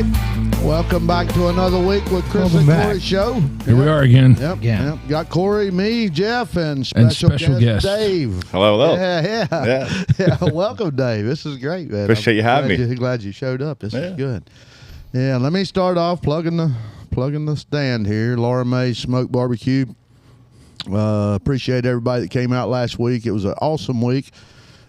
right. Welcome back to another week with Chris and Corey show. Here we are again. Yep. Got Corey, me, Jeff, and special guest Dave. Hello. Yeah. Welcome, Dave. This is great, man. Appreciate you having me. Glad you showed up. This is good. Yeah. Let me start off plugging the stand here. Laura May's Smoke Barbecue. Appreciate everybody that came out last week. It was an awesome week.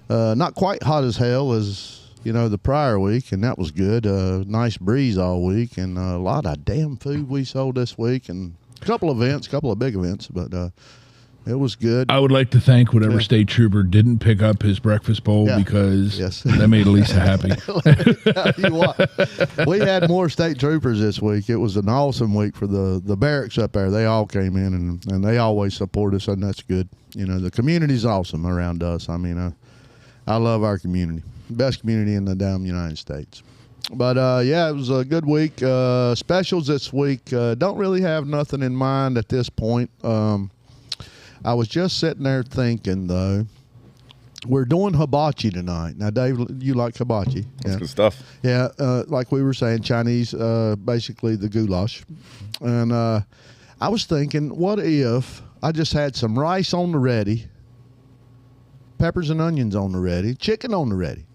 Not quite hot as hell as the prior week, and that was good. Nice breeze all week, and a lot of damn food we sold this week, and a couple of big events, but it was good. I would like to thank whatever state trooper didn't pick up his breakfast bowl because that made Lisa happy. We had more state troopers this week. It was an awesome week for the barracks up there. They all came in, and they always support us, and that's good. The community's awesome around us. I mean, I love our community. Best community in the damn United States. But, it was a good week. Specials this week. Don't really have nothing in mind at this point. I was just sitting there thinking, though, we're doing hibachi tonight. Now, Dave, you like hibachi. That's good stuff. Yeah, like we were saying, Chinese, basically the goulash. And I was thinking, what if I just had some rice on the ready, peppers and onions on the ready, chicken on the ready,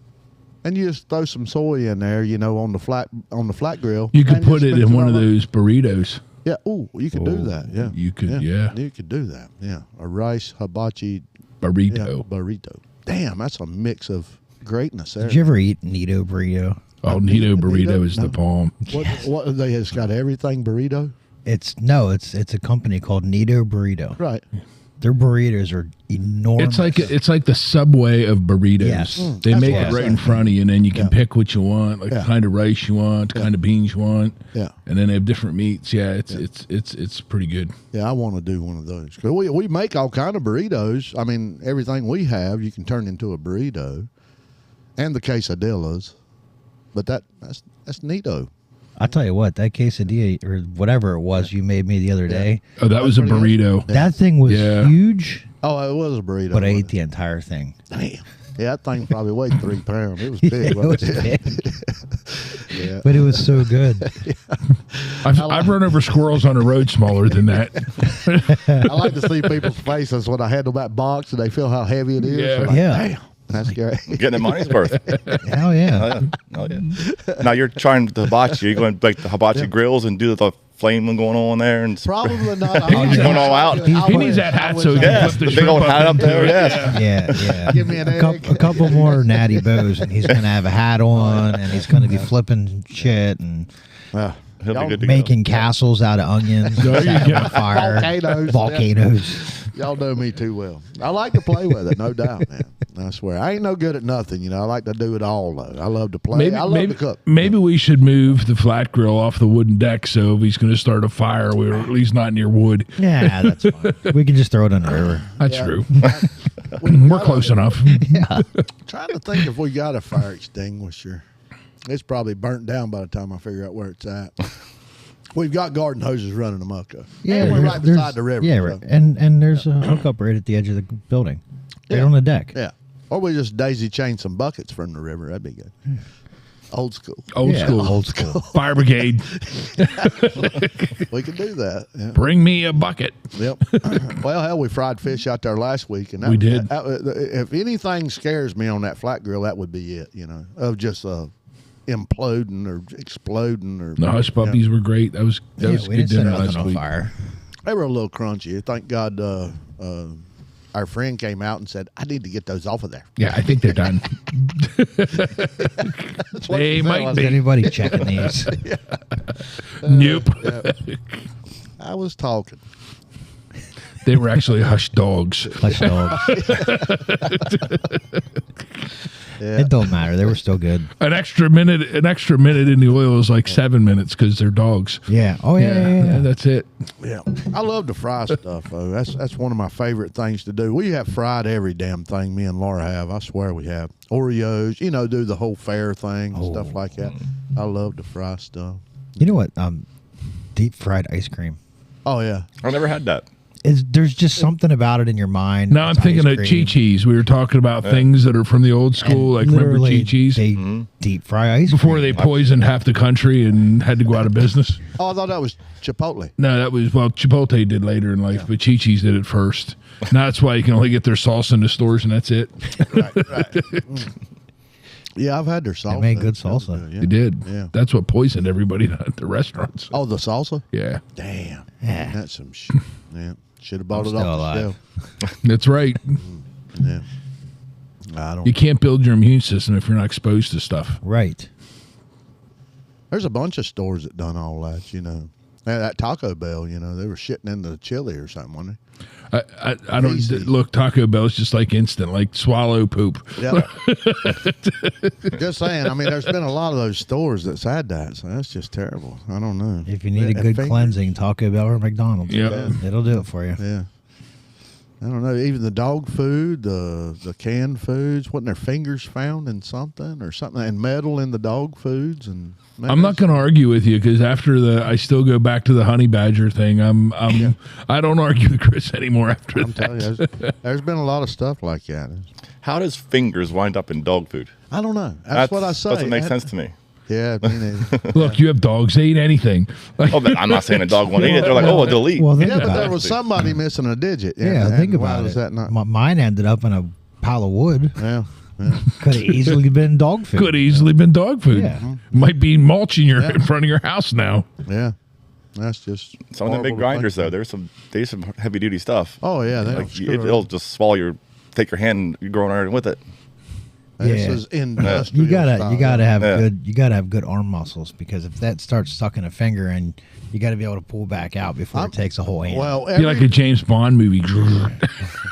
and you just throw some soy in there, on the flat grill. You could put it in one of those burritos. Yeah. Oh, you could do that. Yeah. You could. Yeah. You could do that. Yeah. A rice hibachi burrito. Yeah, burrito. Damn, that's a mix of greatness there. Did you ever eat Nito burrito? Oh, Nito burrito is the bomb. What they has got everything burrito? It's a company called Nito Burrito. Right. Their burritos are enormous. It's like the Subway of burritos. Yes. They make it right in front of you, and then you can pick what you want, like the kind of rice you want, the kind of beans you want. Yeah. And then they have different meats. Yeah, it's pretty good. Yeah, I want to do one of those. 'Cause we make all kind of burritos. I mean, everything we have you can turn into a burrito, and the quesadillas. But that's Nito. I'll tell you what, that quesadilla or whatever it was you made me the other day. Oh, that was a burrito. That thing was huge. Oh, it was a burrito. But I ate the entire thing. Damn. Yeah, that thing probably weighed 3 pounds. It was big. It was big. Yeah. But it was so good. I've run over squirrels on a road smaller than that. I like to see people's faces when I handle that box and they feel how heavy it is. Yeah. Like, Yeah. Damn. That's great. Getting the money's worth. Hell yeah. Oh, yeah. Now you're trying the hibachi. You're going to like the hibachi grills and do the flame going on there. And Probably not. You're going all out. He needs that hat so he can Yes, put the the big old shrimp hat up there. into it. Yes. Yeah. Give me an egg. A couple more natty bows, and he's going to have a hat on, and he's going to be flipping shit and He'll be good to making castles out of onions. There you setting go. on fire. Volcanoes. Y'all know me too well. I like to play with it, no doubt, man. I swear. I ain't no good at nothing, I like to do it all, though. I love to play. I love to cook. Maybe we should move the flat grill off the wooden deck so if he's going to start a fire, we're at least not near wood. Yeah, that's fine. We can just throw it in the river. That's true. We're We're close enough. Yeah. Trying to think if we got a fire extinguisher. It's probably burnt down by the time I figure out where it's at. We've got garden hoses running amok. Yeah, And we're right beside the river. Yeah, so. right. And there's a hookup right at the edge of the building. Right on the deck. Yeah. Or we just daisy chain some buckets from the river. That'd be good. Old school. Old school. Old school. Fire brigade. We could do that. Yeah. Bring me a bucket. Yep. Well, hell, we fried fish out there last week, and We did. If anything scares me on that flat grill, that would be it. Of just imploding or exploding or. The hush puppies were great. That was We good didn't set dinner nothing last on week. fire. They were a little crunchy. Thank God. Our friend came out and said, "I need to get those off of there." Yeah, I think they're done. what They it might was. Is be. anybody checking these? Nope. I was talking. They were actually hush dogs. Hush dogs. Yeah. It don't matter. They were still good. An extra minute in the oil is like 7 minutes because they're dogs. Yeah. Oh, yeah. That's it. Yeah, I love to fry stuff, though. That's one of my favorite things to do. We have fried every damn thing me and Laura have. I swear we have. Oreos, do the whole fair thing, stuff like that. I love to fry stuff. You know what? Deep fried ice cream. Oh, yeah. I've never had that. there's just something about it in your mind. Now I'm It's thinking ice of cream. Chi-Chi's. We were talking about things that are from the old school. Like, And remember literally, Chi-Chi's? They deep fry ice Before cream. they poisoned half the country and had to go out of business. Oh, I thought that was Chipotle. No, that was, well, Chipotle did later in life, but Chi-Chi's did it first. Now that's why you can only get their salsa in the stores and that's it. Right. Yeah, I've had their salsa. made good That was salsa. good, yeah. They did. Yeah. That's what poisoned everybody at the restaurants. Oh, the salsa? Yeah, Damn. Yeah. That's some shit. Yeah. Should have bought I'm it still off alive. the shelf. that's right. Yeah. I don't. You can't build your immune system if you're not exposed to stuff. Right. There's a bunch of stores that done all that, you know. That Taco Bell, you know, they were shitting in the chili or something, wasn't I don't Easy. look. Taco Bell's just like instant, like swallow poop. they? Yeah. Just saying. I mean, there's been a lot of those stores that's had that, so that's just terrible. I don't know. If you need a And good fingers. cleansing, Taco Bell or McDonald's. Yeah. It'll do it for you. Yeah. I don't know. Even the dog food, the canned foods, wasn't their fingers found in something or something, and metal in the dog foods? And man, I'm not going to argue with you because after I still go back to the honey badger thing. I don't argue with Chris anymore after I'm that. telling you, there's been a lot of stuff like that. How does fingers wind up in dog food? I don't know. That's what I say. Doesn't make That- sense to me. Yeah, me neither. Look, you have dogs; they eat anything. Like, Oh, but I'm not saying a dog won't eat it. They're like, oh, delete. Well, think Yeah, but about there it. was somebody missing a digit. Yeah, and think why about was it. that not? Mine ended up in a pile of wood. Yeah, Could have easily been dog food. could easily been dog food. Yeah. Might be mulch in front of your house now. yeah. That's just Some of the big horrible to grinders, think though, about. there's some heavy duty stuff. Oh yeah, they Like it'll just swallow take your hand and you're going iron with it. This Yeah. is industrial. You gotta have Yeah. good arm muscles because if that starts sucking a finger and you got to be able to pull back out before it takes a whole hand. Well, Be like a James Bond movie.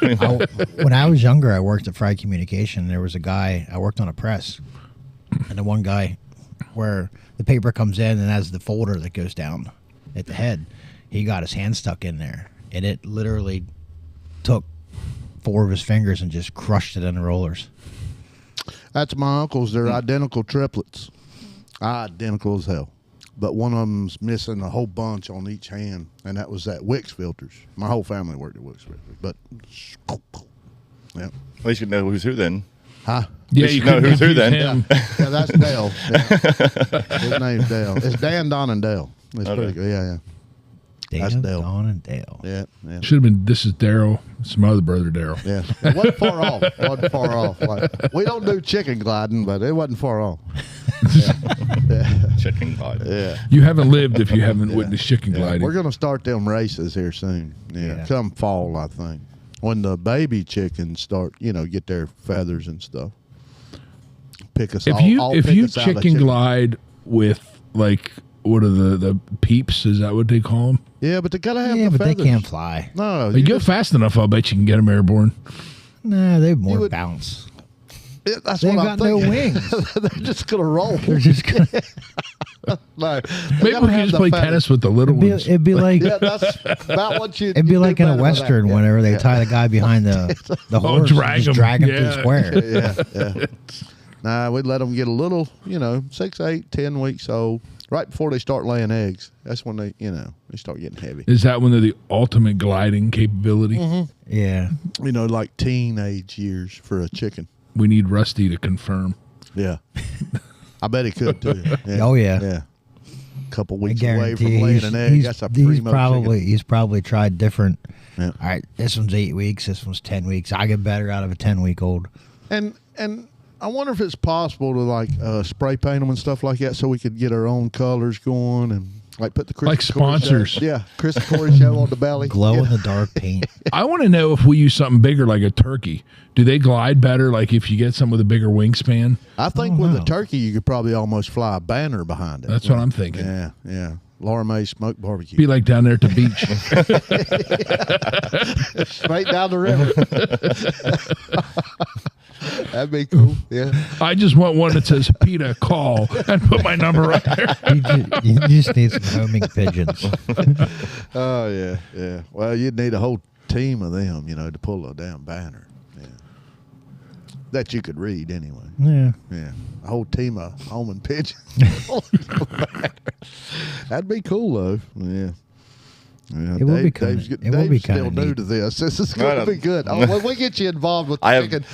When I was younger, I worked at Fried Communication. There was a guy, I worked on a press, and the one guy where the paper comes in and has the folder that goes down at the head, he got his hand stuck in there, and it literally took 4 of his fingers and just crushed it in the rollers. that's my uncles. They're identical triplets, identical as hell. But one of them's missing a whole bunch on each hand, and that was at Wix Filters. My whole family worked at Wix Filters, but yeah, At least you know who's who then. huh? Yeah, You you know could who's who confuse then. him. Yeah, that's Dale. Yeah. His name's Dale. It's Dan, Don, and Dale. It's pretty good. Yeah, That's Dan, Dale. Don, and Dale. yeah, yeah. Should have been. This is Daryl. It's my other brother, Daryl. Yeah, it wasn't far off. Wasn't far off. Like, we don't do chicken gliding, but it wasn't far off. Chicken God. Yeah. You haven't lived if you haven't witnessed chicken gliding. We're gonna start them races here soon. Yeah, Yeah. come fall, I think, when the baby chickens start, get their feathers and stuff. Pick us. if all, you all if pick you us out a chicken glide with like what are the peeps? Is that what they call them? Yeah, but they gotta have Yeah, the but they feathers. can't fly. No, You go fast enough, I'll bet you can get them airborne. Nah, they have more would- bounce. that's They've what got I'm no thinking. wings. They're just gonna roll. They're just gonna. No, they Maybe gotta we can have just the play feathers. tennis with the little ones. It'd be like Yeah, that's about what you. it'd be you like do in a better than that. western Yeah. whenever they tie the guy behind the horse, drag and him. just drag him Yeah. through the square. Yeah. Nah, we'd let them get a little, 6, 8, 10 weeks old, right before they start laying eggs. That's when they start getting heavy. Is that when they're the ultimate gliding capability? Yeah, Like teenage years for a chicken. We need Rusty to confirm. Yeah. I bet he could too. Yeah. Oh, yeah. Yeah. Couple I weeks away from guarantee laying an egg. That's a primo he's probably tried different. Yeah. All right, this one's 8 weeks. This one's 10 weeks. I get better out of a 10-week-old. chicken. And I wonder if it's possible to spray paint them and stuff like that, so we could get our own colors going and put the Chris Like Corey sponsors. show. Yeah, Chris Corey show on the belly. Glow Yeah. in the dark paint. I want to know if we use something bigger like a turkey. Do they glide better like if you get some with a bigger wingspan? I think Oh, with wow. a turkey, you could probably almost fly a banner behind it. That's what I'm thinking. Yeah, yeah. Laura May smoked barbecue. Be like down there at the beach. Straight down the river. That'd be cool. Yeah. I just want one that says PETA call and put my number right there. You just need some homing pigeons. Oh yeah, yeah. Well, you'd need a whole team of them, to pull a damn banner. Yeah. That you could read anyway. Yeah. Yeah. A whole team of homing pigeons. That'd be cool though. Yeah. Yeah, It will be kinda- Dave's, it will be Dave's still kinda new neat. to this. This is No, going no. to be good. When we get you involved with I the have- chicken,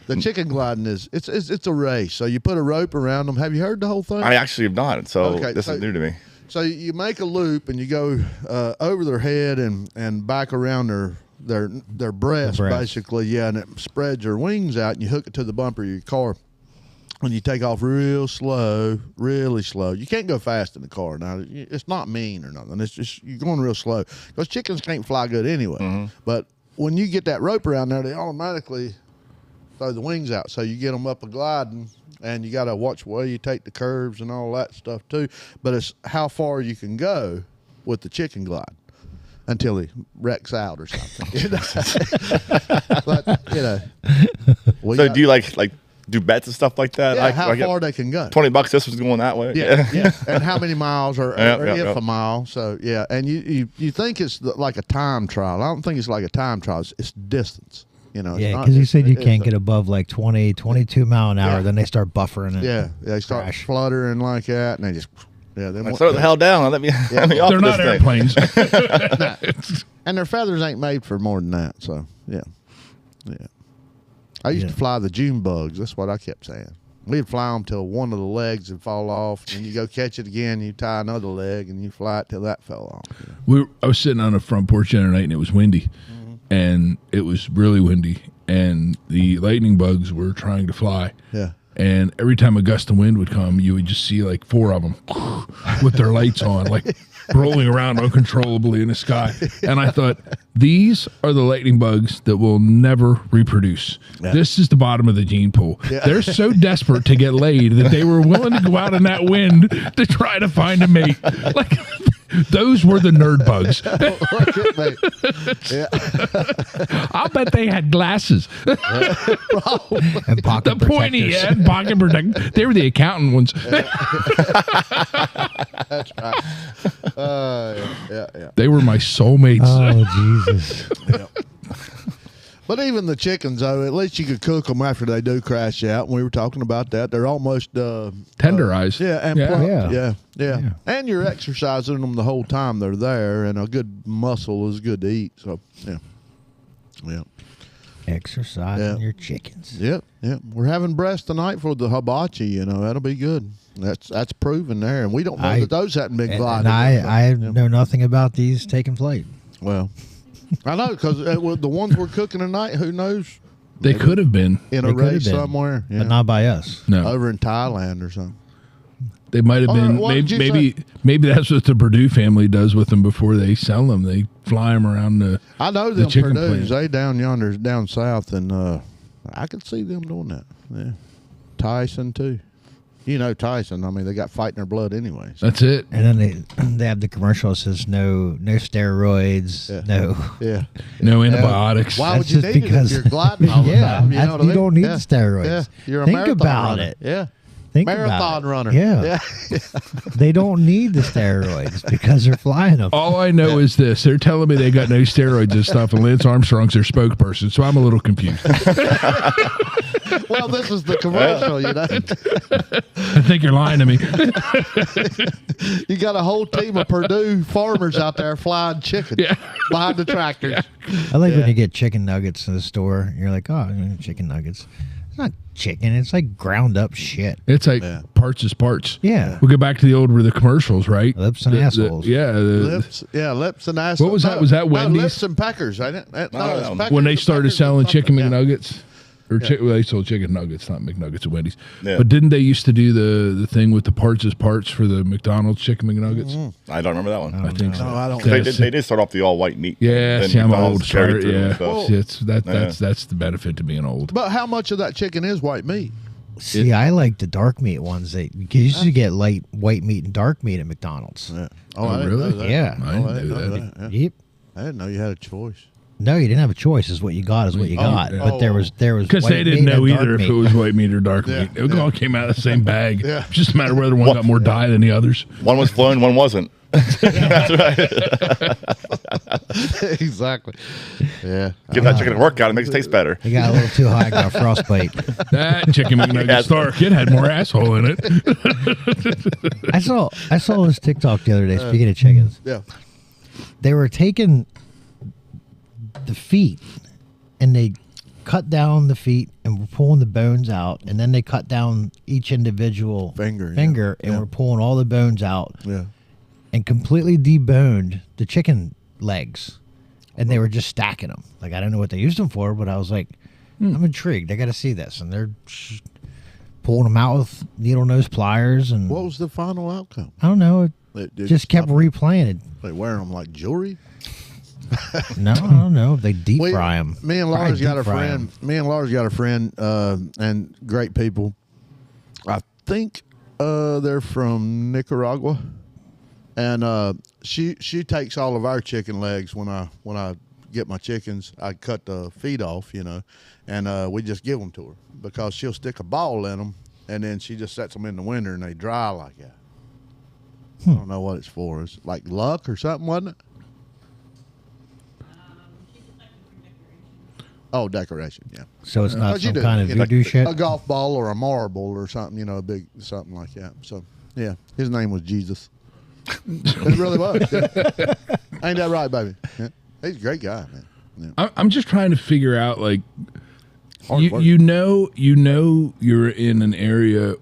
the chicken gliding it's a race. So you put a rope around them. Have you heard the whole thing? I actually have not, so Okay, this so- is new to me. So you make a loop and you go over their head and back around their breast, breast. basically. Yeah, and it spreads your wings out and you hook it to the bumper of your car. And you take off real slow, really slow. You can't go fast in the car. Now, it's not mean or nothing. It's just you're going real slow because chickens can't fly good anyway. But when you get that rope around there, they automatically throw the wings out. So you get them up a gliding, and you got to watch where you take the curves and all that stuff too. But it's how far you can go with the chicken glide until he wrecks out or something. But, we So got- do you like do bets and stuff like that? yeah, I how get far they can go. $20 this was going that way. Yeah, yeah, and how many miles or Yep, if yep. a mile. So yeah, and you think it's like a time trial. I don't think it's like a time trial. It's distance. You know. Yeah, because you said you can't get above like 20, 22 mile an hour. Yeah. Then they start buffering it. Yeah, they start Crash. fluttering like that, and they just Like, slow the hell down. Let me, let me off They're not this thing. airplanes. and their feathers ain't made for more than that. So yeah. I used Yeah. to fly the June bugs. That's what I kept saying. We'd fly them till one of the legs would fall off, and you go catch it again. You tie another leg, and you fly it till that fell off. I was sitting on a front porch the other night, and it was windy, and it was really windy, and the lightning bugs were trying to fly. Yeah. And every time a gust of wind would come, you would just see like 4 of them with their lights on, like rolling around uncontrollably in the sky. And I thought, these are the lightning bugs that will never reproduce. This is the bottom of the gene pool. They're so desperate to get laid that they were willing to go out in that wind to try to find a mate. Like, those were the nerd bugs. Look at me. Yeah. I'll bet they had glasses. And pocket The pointy protectors. head, pocket protector. They were the accountant ones. Yeah. They were my soulmates. Oh Jesus! But even the chickens, though, at least you could cook them after they do crash out. And we were talking about that. They're almost Tenderized. yeah, and Yeah. plump. Yeah. Yeah. And you're exercising them the whole time they're there, and a good muscle is good to eat. So yeah. Exercising Yeah. your chickens. Yep. We're having breast tonight for the hibachi. You know that'll be good. That's proven there, and we don't know that those hadn't been And glided. I know nothing about these taking flight. Well, I know because the ones we're cooking tonight, who knows? They could have been. In They a could have race been, somewhere, yeah. but not by us. No. over in Thailand or something. They might have Oh, been. what did you Maybe that's what the Purdue family does with them before they sell them. They fly them around the. I know them chicken Purdue's. plant. They down yonder, down south, and I could see them doing that. Yeah, Tyson too. You know Tyson. I mean, they got fight in their blood anyway. So, That's it. And then they have the commercial that says no steroids, Yeah. no. yeah. No antibiotics. Why would That's you just need because- it if you're gliding all the Yeah, time? You that's- know what I you mean? don't need Yeah. the steroids. Yeah, you're a Think marathon about runner. it. Yeah, Think marathon about it. runner. Yeah. They don't need the steroids because they're flying them. All I know is this: they're telling me they got no steroids and stuff, and Lance Armstrong's their spokesperson. So I'm a little confused. Well, this is the commercial. You know, I think you're lying to me. you got a whole team of Purdue farmers out there flying chicken Yeah. behind the tractors. I like Yeah. when you get chicken nuggets in the store. You're like, oh, chicken nuggets. It's not chicken. It's like ground up shit. It's like Yeah. parts is parts. Yeah. We'll go back to the old the commercials, right? Lips and assholes. Lips and ass. What was that? Was that Wendy's? No, lips and peckers, ain't it? No, it's no. Peckers When they and started Peckers selling or chicken something. Yeah. McNuggets. Or well, they sold chicken nuggets, not McNuggets at Wendy's. Yeah. But didn't they used to do the thing with the parts as parts for the McDonald's chicken McNuggets? I don't remember that one. I think so. No, I don't. They Yeah, did start off the all white meat. Yeah, Then see, I'm McDonald's old. carried Sorry, through and yeah, stuff. See, that's the benefit to being old. But how much of that chicken is white meat? See, I like the dark meat ones. Because you used to get light white meat and dark meat at McDonald's. Yeah. Oh, I didn't really? know that. Yeah. I Oh, didn't know that. Yeah. Yep. I didn't know you had a choice. No, you didn't have a choice. Is what you got is what you got. yeah. But there was Because white they didn't meat know and dark either if meat. it was white meat or dark Yeah, meat. It all came out of the same bag. Yeah. It's just a matter of whether one got more dye than the others. One was flowing, one wasn't. That's right. Exactly. Yeah. Give that chicken a workout. It makes it taste better. It got a little too high. Got frostbite. That chicken McNugget Yes. Stark, it had more asshole in it. I saw this TikTok the other day. Speaking of chickens, Yeah. they were taking the feet and they cut down the feet and were pulling the bones out, and then they cut down each individual Finger, and yeah. were pulling all the bones out Yeah. and completely deboned the chicken legs, and they were just stacking them. Like, I don't know what they used them for, but I was like, I'm intrigued. I got to see this, and they're pulling them out with needle nose pliers, and What was the final outcome? I don't know. It They just kept replaying it. They wear them like jewelry. No, I don't know. They deep We- fry them. Me and Laura's got a friend. Me and Laura's got a friend, and great people. I think they're from Nicaragua, and she takes all of our chicken legs when I get my chickens. I cut the feet off, and we just give them to her because she'll stick a ball in them, and then she just sets them in the winter and they dry like that. I don't know what it's for. It's like luck or something, wasn't it? Oh, decoration, yeah. So it's not 'Cause you some do, kind of voodoo shit. A golf ball or a marble or something, a big something like that. So, yeah, his name was Jesus. It really was. Yeah. Ain't that right, baby? Yeah. He's a great guy, man. Yeah. I'm just trying to figure out, like, Hard work. you know you're in an area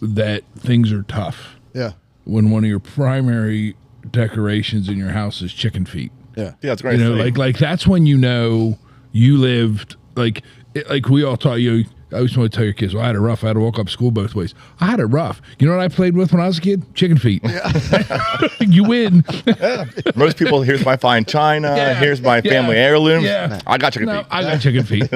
that things are tough Yeah, when one of your primary decorations in your house is chicken feet. yeah. Yeah, it's great. Like that's when you know you lived like we all taught you. I always want to tell your kids, well, I had it rough. I had to walk up school both ways. I had it rough. You know what I played with when I was a kid? Chicken feet. Yeah. You win. Most people, here's my fine china. Yeah, Here's my yeah, family heirloom. yeah. I got chicken No, feet. I got chicken feet.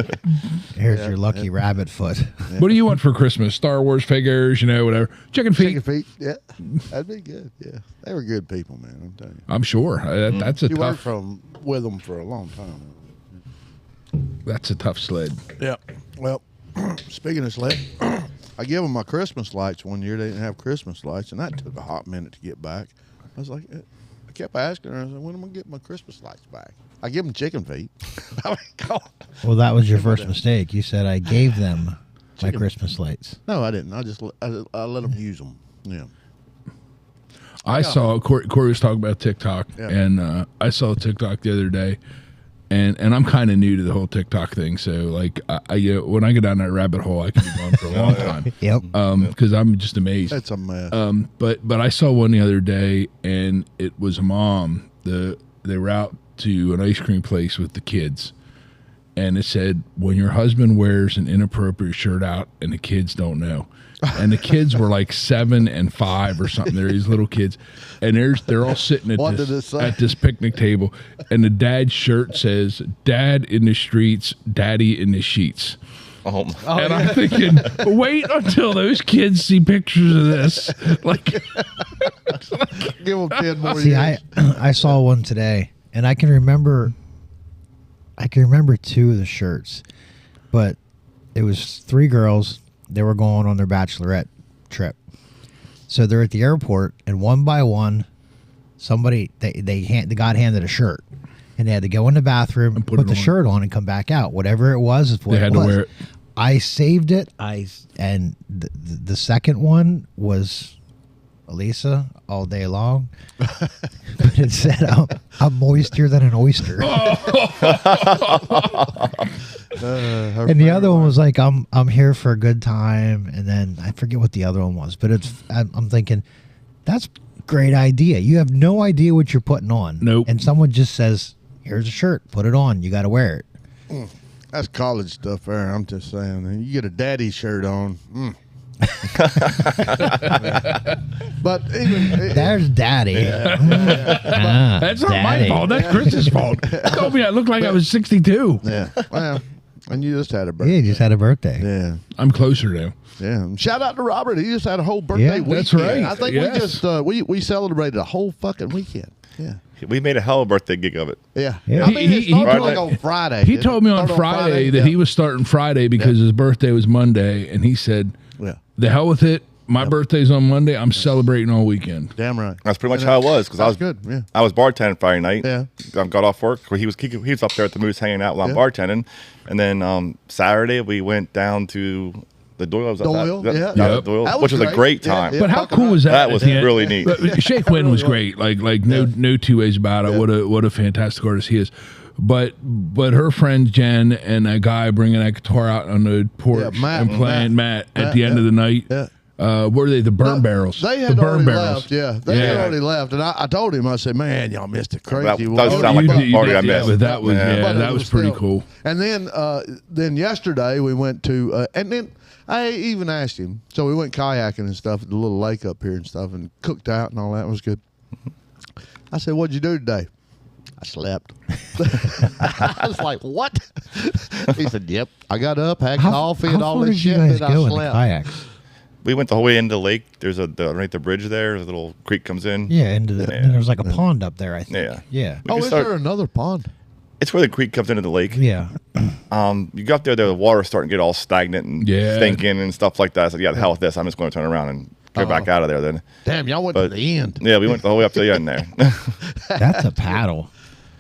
Here's your lucky rabbit foot. What do you want for Christmas? Star Wars figures, whatever. Chicken feet. Chicken feet, yeah. That'd be good, yeah. They were good people, man, I'm telling you. I'm sure. That's a You worked tough. with them for a long time. That's a tough sled. Yeah. Well, speaking of sled, I gave them my Christmas lights one year. They didn't have Christmas lights, and that took a hot minute to get back. I was like, I kept asking her, I said, when am I going to get my Christmas lights back? I give them chicken feet. I mean, God. Well, that was your first mistake. You said I gave them my Chicken. Christmas lights. No, I didn't. I let them use them. Yeah. I saw Corey was talking about TikTok, Yeah. and I saw TikTok the other day, and I'm kind of new to the whole TikTok thing. So like, I when I go down that rabbit hole, I can be gone for a long time. Yep. Because I'm just amazed. It's a mess. But I saw one the other day, and it was a mom. They were out to an ice cream place with the kids, and it said, when your husband wears an inappropriate shirt out and the kids don't know. And the kids were like 7 and 5 or something. They're these little kids, and they're all sitting What did it at say? this picnic table, and the dad's shirt says, "Dad in the streets, Daddy in the sheets." Oh, And I'm thinking, wait until those kids see pictures of this. Like, Give them 10 more See, years. I saw one today, and I can remember 2 of the shirts, but it was 3 girls. They were going on their bachelorette trip, so they're at the airport, and one by one, the God handed a shirt, and they had to go in the bathroom, And put put it the on. shirt on, and come back out. Whatever it was, is what They it had to was. wear it. I saved it. And the second one was Elisa all day long, but it said I'm moister than an oyster. Her And the other favorite one was like, I'm here for a good time, and then I forget what the other one was, but I'm thinking that's a great idea. You have no idea what you're putting on. Nope. And someone just says, "Here's a shirt, put it on. You got to wear it." That's college stuff there. I'm just saying. You get a daddy shirt on. But even There's Daddy. Ah, that's not my Daddy. fault. That's Chris's fault. He told me I looked like I was 62. yeah, well, and you just had a Yeah, birthday. he just had a birthday. Yeah. I'm closer now. Yeah, and shout out to Robert. He just had a whole birthday Yeah, weekend. that's right. I think Yes. we just we celebrated a whole fucking weekend. Yeah, we made a hell of a birthday gig of it. yeah. Yeah. I mean, it He started told- like on Friday. He It told me on started Friday that yeah. he was starting Friday because his birthday was Monday, and he said, Yeah, "The hell with it. My birthday's on Monday. I'm celebrating all weekend." damn right. That's pretty much how it was, because I was That's good. Yeah, I was bartending Friday night. Yeah. Got off work. He was up there at the Moose hanging out while I'm Yeah. bartending, and then Saturday we went down to The Doyle was Doyle, that, yeah. that Yep. Doyle, That was which was a great. great Yeah, time. yeah. But how fucking cool was that? That was really neat. But Shake Wynn was great. Like no two ways about it. What a fantastic artist he is. But her friend Jen and a guy bringing that guitar out on the porch Matt, and playing Matt at Matt, the end yeah. of the night. Yeah. Were they the burn barrels? They the had burn already left. Yeah, they had already left, and I told him, I said, "Man, y'all missed it crazy." That one." does sound like You the did- party I yeah, missed. but that was But that it was pretty still- cool. And then yesterday we went to, and then I even asked him. So we went kayaking and stuff at the little lake up here and stuff, and cooked out and all that. It was good. I said, "What'd you do today?" I slept. I was like, "What?" He said, "Yep, I got up, had coffee, and all far this did you shit, guys and I go in the slept." kayaks? We went the whole way into the lake. There's right the bridge there. A little creek comes in. Yeah, into the. And there's like a pond up there, I think. Yeah. Yeah. Oh, We is start- there another pond? It's where the creek comes into the lake. Yeah. You got there, the water's starting to get all stagnant and Yeah. stinking and stuff like that. I said, yeah, the hell with this. I'm just going to turn around and go back out of there then. Damn, y'all went to But- the end. Yeah, we went the whole way up to the end there. That's a paddle.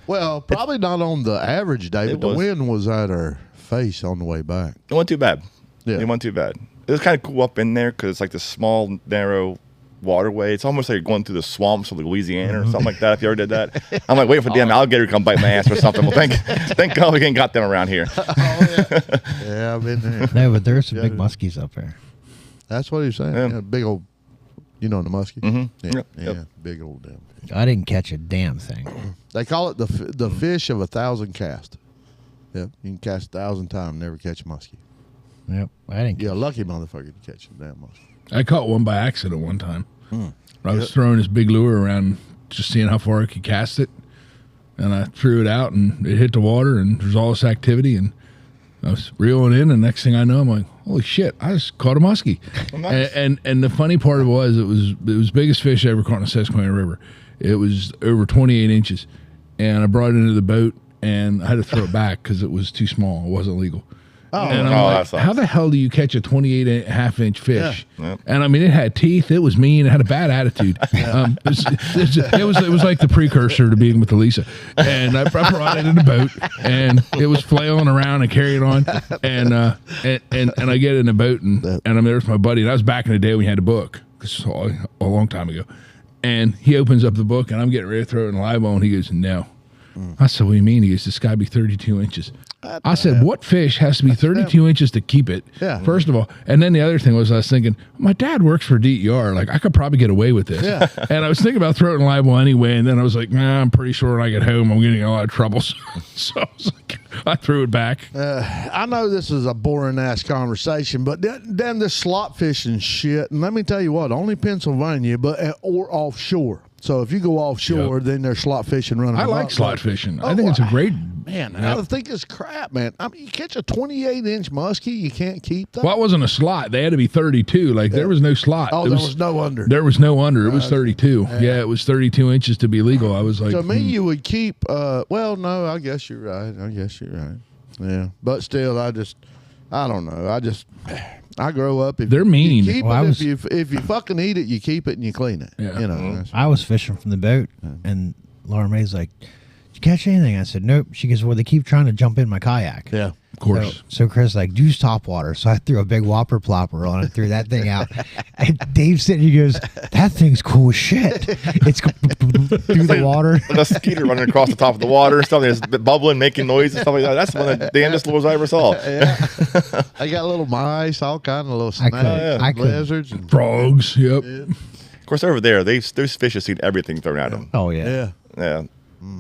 Well, probably not on the average day, It but the was. wind was at our face on the way back. It wasn't too bad. Yeah. It wasn't too bad. It was kind of cool up in there because it's like this small, narrow waterway. It's almost like you're going through the swamps of Louisiana or something like that, if you ever did that. I'm like waiting for the damn alligator to come bite my ass or something. Well, thank God we ain't got them around here. Yeah, I've been there. No, but there's some big muskies up there. That's what he was saying. Yeah. Yeah, big old, you know, the muskie. Mhm. Yeah, Yep, yeah, yep. big old damn. I didn't catch a damn thing. They call it the fish of 1,000 casts. Yeah, you can cast 1,000 times, never catch a muskie. Yep. I didn't. Yeah, lucky motherfucker to catch a damn muskie. I caught one by accident one time. Hmm. I was throwing this big lure around, just seeing how far I could cast it, and I threw it out, and it hit the water, and there's all this activity, and I was reeling in, and next thing I know, I'm like, "Holy shit! I just caught a muskie!" Nice. And the funny part was, it was the biggest fish I ever caught in the Susquehanna River. It was over 28 inches, and I brought it into the boat, and I had to throw it back because it was too small. It wasn't legal. And I'm Oh, like, that sucks. how the hell do you catch a 28.5-inch fish? Yeah. Yep. And I mean, it had teeth. It was mean. It had a bad attitude. It was like the precursor to being with Elisa. And I brought it in the boat, and it was flailing around and carrying on. And I get in the boat, and I mean, there's my buddy. And I was back in the day when you had a book, a long time ago. And he opens up the book, and I'm getting ready to throw it in the live bone. He goes, "No." I said, "What do you mean?" He goes, "This got to be 32 inches." I said, "What fish has to be 32 inches to keep it?" Yeah. First of all, and then the other thing was, I was thinking, my dad works for DER. Like, I could probably get away with this. Yeah. And I was thinking about throwing it in liable anyway. And then I was like, nah, I'm pretty sure when I get home, I'm getting in a lot of trouble. So I was like, I threw it back. I know this is a boring ass conversation, but damn this slot fishing shit. And let me tell you what, only Pennsylvania, but or offshore. So if you go offshore, then there's slot fishing running. I like amok. slot fishing. I think it's a great. Man, I think it's crap, man. I mean, you catch a 28-inch muskie, you can't keep that. Well, it wasn't a slot. They had to be 32. Like, there was no slot. Oh, It there was no under. There was no under. It was 32. Yeah, it was 32 inches to be legal. I was like, To me, you would keep. Well, no, I guess you're right. Yeah, but still, I don't know. I grow up. If They're mean. You keep Well, it, if you fucking eat it, you keep it and you clean it. Yeah. You know. that's- I was fishing from the boat, and Laura May's like, "Did you catch anything?" I said, "Nope." She goes, "Well, they keep trying to jump in my kayak." Yeah. of course. So Chris like, use top water. So I threw a big whopper plopper on it, threw that thing out. And Dave sitting, he goes, "That thing's cool as shit." It's through the water. Like a skeeter running across the top of the water and stuff. There's bubbling, making noise and stuff like that. That's one of the damnedest lures I ever saw. I got little mice, all kind of little I snakes, couldn't- I couldn't. lizards. And, Frogs. Yep. Of course, over there, those fish have seen everything thrown at them. Oh yeah. yeah. Yeah.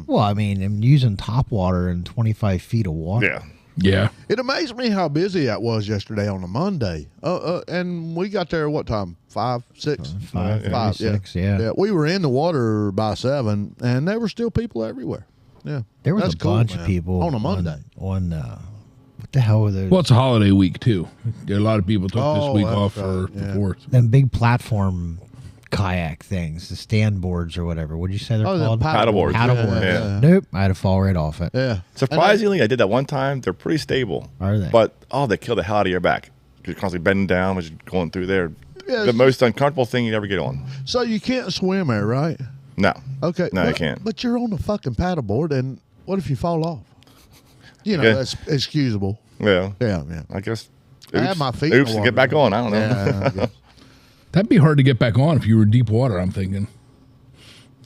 Well, I mean, I'm using top water in 25 feet of water. Yeah. Yeah. It amazed me how busy that was yesterday on a Monday. And we got there what time? 5, 6? Five, yeah. 6, yeah. We were in the water by 7, and there were still people everywhere. Yeah. There was That's a cool, bunch man. of people on a Monday. On what the hell were those? Well, it's a holiday week, too. A lot of people took Oh, this week that's off right, for yeah. the 4th. them big platform kayak things, the stand boards or whatever. What'd you say they're Oh, the called? Paddleboards. Paddleboards. Yeah. Nope. I had to fall right off it. Yeah. Surprisingly, I did that one time. They're pretty stable. Are they? But, they kill the hell out of your back. You're constantly bending down as you're going through there. Yeah, The most uncomfortable thing you'd ever get on. So you can't swim there, right? No. Okay. No, you but, can't. But you're on the fucking paddleboard, and what if you fall off? You know, Yeah. that's excusable. Yeah. Yeah, yeah. I guess I had my feet. in Oops, the to get water. back on. I don't know. Yeah, I guess. That'd be hard to get back on if you were deep water, I'm thinking.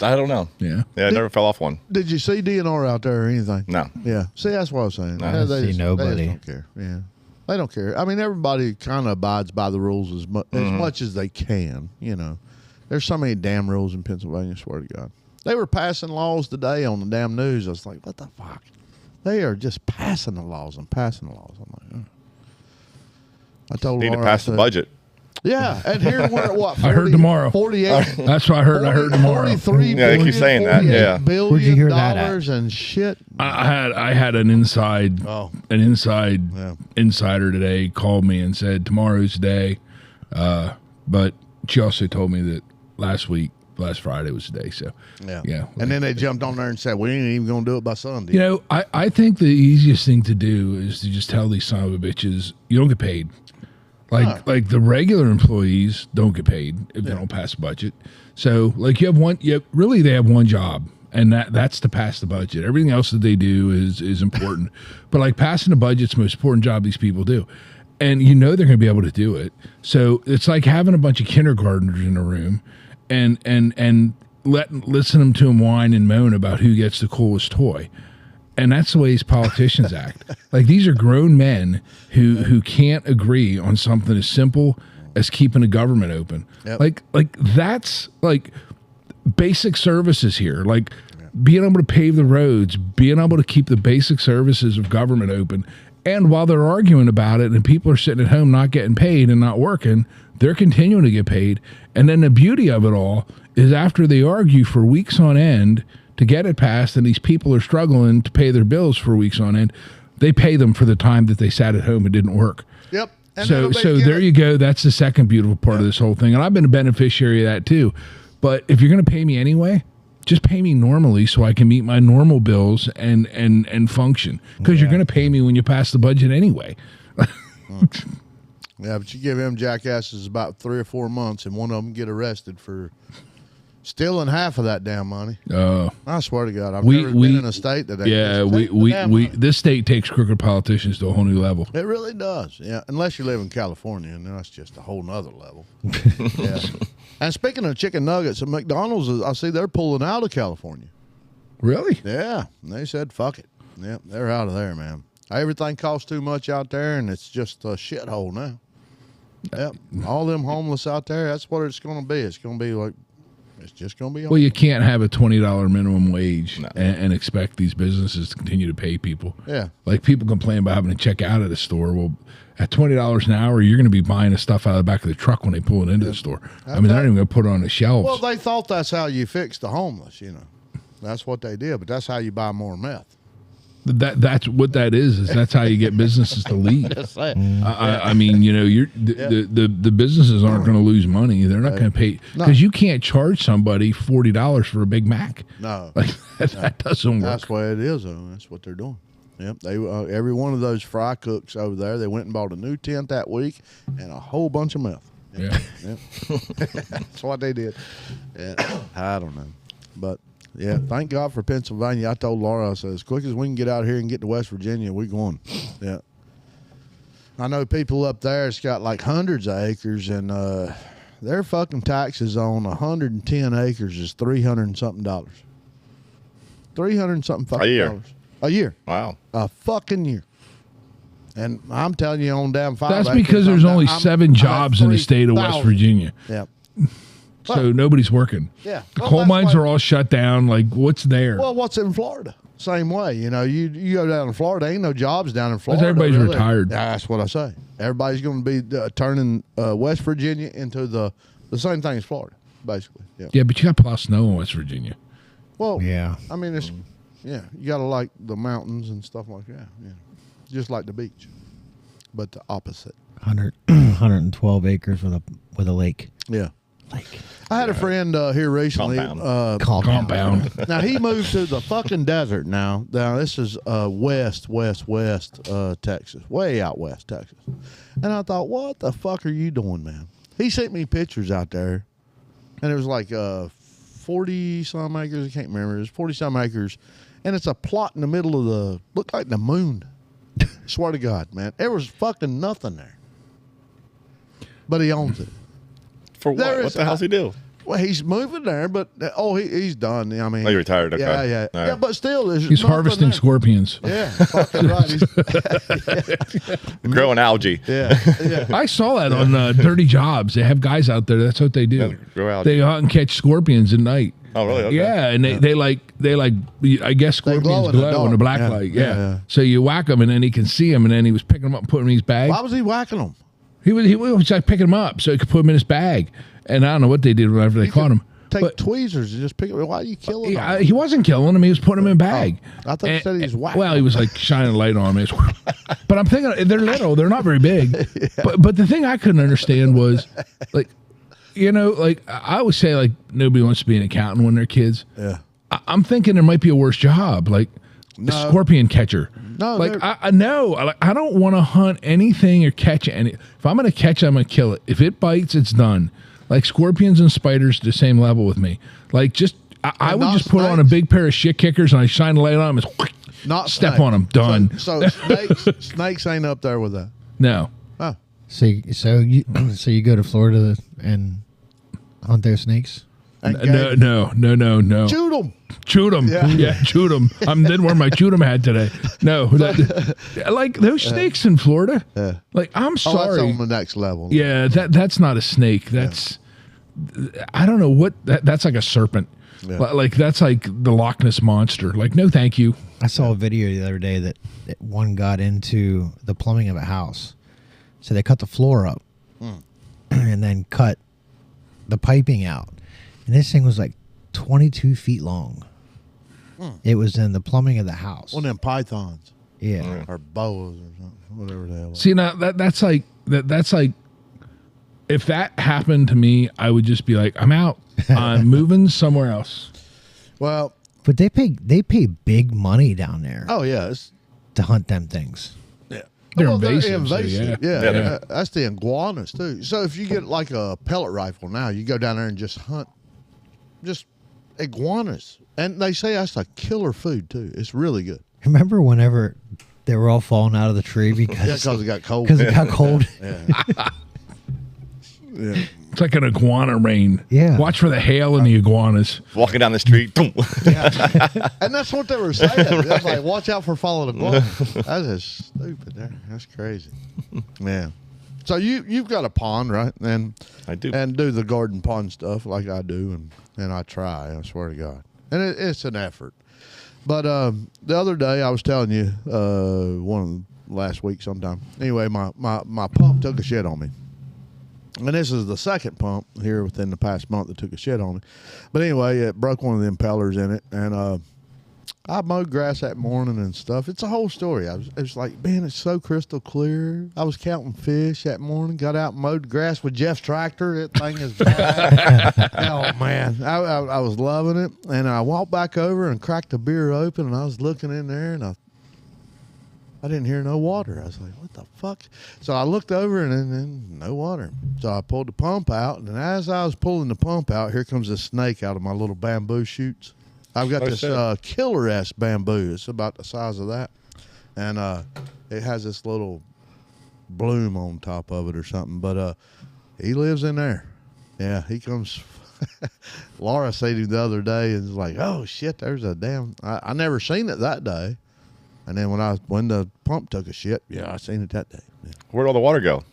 I don't know. Yeah. Yeah, I never fell off one. Did you see DNR out there or anything? No. Yeah. See, that's what I was saying. No. I didn't see They nobody. just don't care. Yeah. They don't care. I mean, everybody kind of abides by the rules as much as they can. You know, there's so many damn rules in Pennsylvania. I swear to God, they were passing laws today on the damn news. I was like, what the fuck? They are just passing the laws and passing the laws. I'm like, I told Need to Laura, pass I the said, budget. Yeah, and here we're at what? 40, I heard tomorrow. 48. That's what I heard. I heard tomorrow. 43 Yeah, they keep saying that, yeah. billion Where'd you hear that at? dollars and shit. I had an inside Oh. Yeah. insider today called me and said tomorrow's the day, but she also told me that last Friday was the day. So yeah. And then they jumped on there and said, we ain't even going to do it by Sunday. You know, I think the easiest thing to do is to just tell these son of a bitches you don't get paid. Like the regular employees don't get paid if they don't pass the budget. So like they have one job, and that's to pass the budget. Everything else that they do is important. But like passing the budget's the most important job these people do. And you know they're going to be able to do it. So it's like having a bunch of kindergartners in a room and listen to them whine and moan about who gets the coolest toy. And that's the way these politicians act. Like these are grown men who can't agree on something as simple as keeping the government open. Yep. Like that's like basic services here. Like being able to pave the roads, being able to keep the basic services of government open. And while they're arguing about it and people are sitting at home not getting paid and not working, they're continuing to get paid. And then the beauty of it all is after they argue for weeks on end to get it passed, and these people are struggling to pay their bills for weeks on end, they pay them for the time that they sat at home and didn't work. Yep. And So there you go. That's the second beautiful part of this whole thing. And I've been a beneficiary of that too. But if you're going to pay me anyway, just pay me normally so I can meet my normal bills and function. Because you're going to pay me when you pass the budget anyway. Yeah, but you give them jackasses about 3 or 4 months, and one of them get arrested for stealing half of that damn money. I swear to God, I've never been in a state that they just take the damn money. This state takes crooked politicians to a whole new level. It really does. Yeah, unless you live in California, and that's just a whole nother level. Yeah. And speaking of chicken nuggets, at McDonald's, I see they're pulling out of California. Really? Yeah, they said fuck it. Yep, they're out of there, man. Everything costs too much out there, and it's just a shithole now. Yep, all them homeless out there. That's what it's going to be. It's going to be like, it's just going to be. Well, you can't have a $20 minimum wage and expect these businesses to continue to pay people. Yeah. Like people complain about having to check out at a store. Well, at $20 an hour, you're going to be buying the stuff out of the back of the truck when they pull it into the store. I mean, they're not even going to put it on the shelves. Well, they thought that's how you fix the homeless. You know, that's what they did. But that's how you buy more meth. That's what that is that's how you get businesses to leave. I mean, you know, the businesses aren't going to lose money. They're not going to pay because you can't charge somebody $40 for a Big Mac. No, like that doesn't work. That's the way it is, though. That's what they're doing. Yep, they every one of those fry cooks over there, they went and bought a new tent that week and a whole bunch of meth. Yep. Yeah, That's what they did. Yeah. I don't know, but. Yeah, thank God for Pennsylvania. I told Laura, I said, as quick as we can get out here and get to West Virginia, we're going. Yeah. I know people up there, it's got like hundreds of acres, and their fucking taxes on 110 acres is $300 and something. $300 and something fucking A year. dollars. A year. Wow. A fucking year. And I'm telling you, on damn 5 That's acres, because there's only I'm 7 jobs in the state of West 3,000. Virginia. Yeah. So nobody's working. Yeah. The Well, coal that's mines why- are all shut down. Like, what's there? Well, what's in Florida? Same way. You know, you go down to Florida, ain't no jobs down in Florida. everybody's really. retired. Yeah, that's what I say. Everybody's going to be turning West Virginia into the same thing as Florida, basically. Yeah. Yeah, but you got plow snow in West Virginia. Well, Yeah. I mean, it's, you got to like the mountains and stuff like that. Yeah. Just like the beach, but the opposite. 112 acres with a lake. Yeah. Lake. I had a friend here recently. Compound. Compound. Now he moved to the fucking desert. Now this is west Texas, way out west Texas. And I thought, what the fuck are you doing, man? He sent me pictures out there, and it was like 40 some acres. I can't remember. It was 40 some acres, and it's a plot in the middle of looked like the moon. Swear to God, man, there was fucking nothing there. but he owns it. For what? There What is- the hell's he do? Well, he's moving there, but he's done. I mean, Oh, he retired, okay. Yeah. All right. Yeah, but still, there's He's nothing harvesting there. scorpions. Yeah, fucking right. Growing algae. Yeah. I saw that on Dirty Jobs. They have guys out there. That's what they do. Yeah, grow algae. They go out and catch scorpions at night. Oh, really? Okay. Yeah, and they like I guess They scorpions glow in the glow in the dark. black Yeah. light. Yeah, Yeah. yeah. So you whack them, and then he can see them, and then he was picking them up and putting them in his bag. Why was he whacking them? He was like picking them up so he could put them in his bag. And I don't know what they did whenever they caught him. Take But tweezers and just pick it. Why are you killing them? he wasn't killing them. He was putting them in a bag. Oh, I thought you said he was whacking Well, he was like shining a light on them. But I'm thinking they're little. They're not very big. But the thing I couldn't understand was like, like I always say like nobody wants to be an accountant when they're kids. Yeah. I'm thinking there might be a worse job, like the No. scorpion catcher. No, like they're- I know. I don't want to hunt anything or catch any. If I'm going to catch it, I'm going to kill it. If it bites, it's done. Like scorpions and spiders, the same level with me. Like just I would not just put on a snakes? big pair of shit kickers and I shine a light on them. And Not step snakes. on them. Done. So snakes ain't up there with that. No. Oh, So you go to Florida and hunt those snakes? and No. shoot them. Shoot them. Yeah. Yeah, shoot them. I didn't wear my shoot 'em hat today. No. Like those snakes in Florida. Yeah. Like, I'm Oh, that's sorry. on the next level. Yeah, that's not a snake. That's I don't know what that's like a serpent. Yeah. Like that's like the Loch Ness monster. Like, no, thank you. I saw a video the other day that one got into the plumbing of a house. So they cut the floor up and then cut the piping out. And this thing was like 22 feet long. It was in the plumbing of the house. One of them pythons Yeah. or boas or something, whatever the hell. See, now that's like if that happened to me, I would just be like, I'm out. I'm moving somewhere else. Well, But they pay big money down there oh yeah, it's to hunt them things. They're well, invasive. so yeah. Yeah, that's the iguanas too. So if you get like a pellet rifle now, you go down there and just hunt just iguanas, and they say that's a killer food too. It's really good. Remember whenever they were all falling out of the tree Yeah, because because it got cold. it got cold? Yeah. It's like an iguana rain. Yeah. Watch for the hail and the iguanas. Walking down the street. Boom. And that's what they were saying. It's like, watch out for falling iguanas. That's just stupid there. That's crazy. Man. So you've got a pond, right? And I do. And do the garden pond stuff like I do, and I try. I swear to God, and it's an effort. But the other day I was telling you last week sometime. Anyway, my pump took a shit on me. And this is the second pump here within the past month that took a shit on me. But anyway, it broke one of the impellers in it. And I mowed grass that morning and stuff. It's a whole story. It was like, man, it's so crystal clear. I was counting fish that morning, got out and mowed grass with Jeff's tractor. That thing is bad. Oh, man. I was loving it. And I walked back over and cracked the beer open, and I was looking in there, and I didn't hear no water. I was like, what the fuck? So I looked over and then no water. So I pulled the pump out, and as I was pulling the pump out, here comes a snake out of my little bamboo shoots. I've got this killer-ass bamboo. It's about the size of that. And it has this little bloom on top of it or something. But he lives in there. Yeah, he comes. Laura said him the other day and was like, oh, shit, there's a damn. I never seen it that day. And then when the pump took a shit, yeah, I seen it that day. Yeah. Where'd all the water go?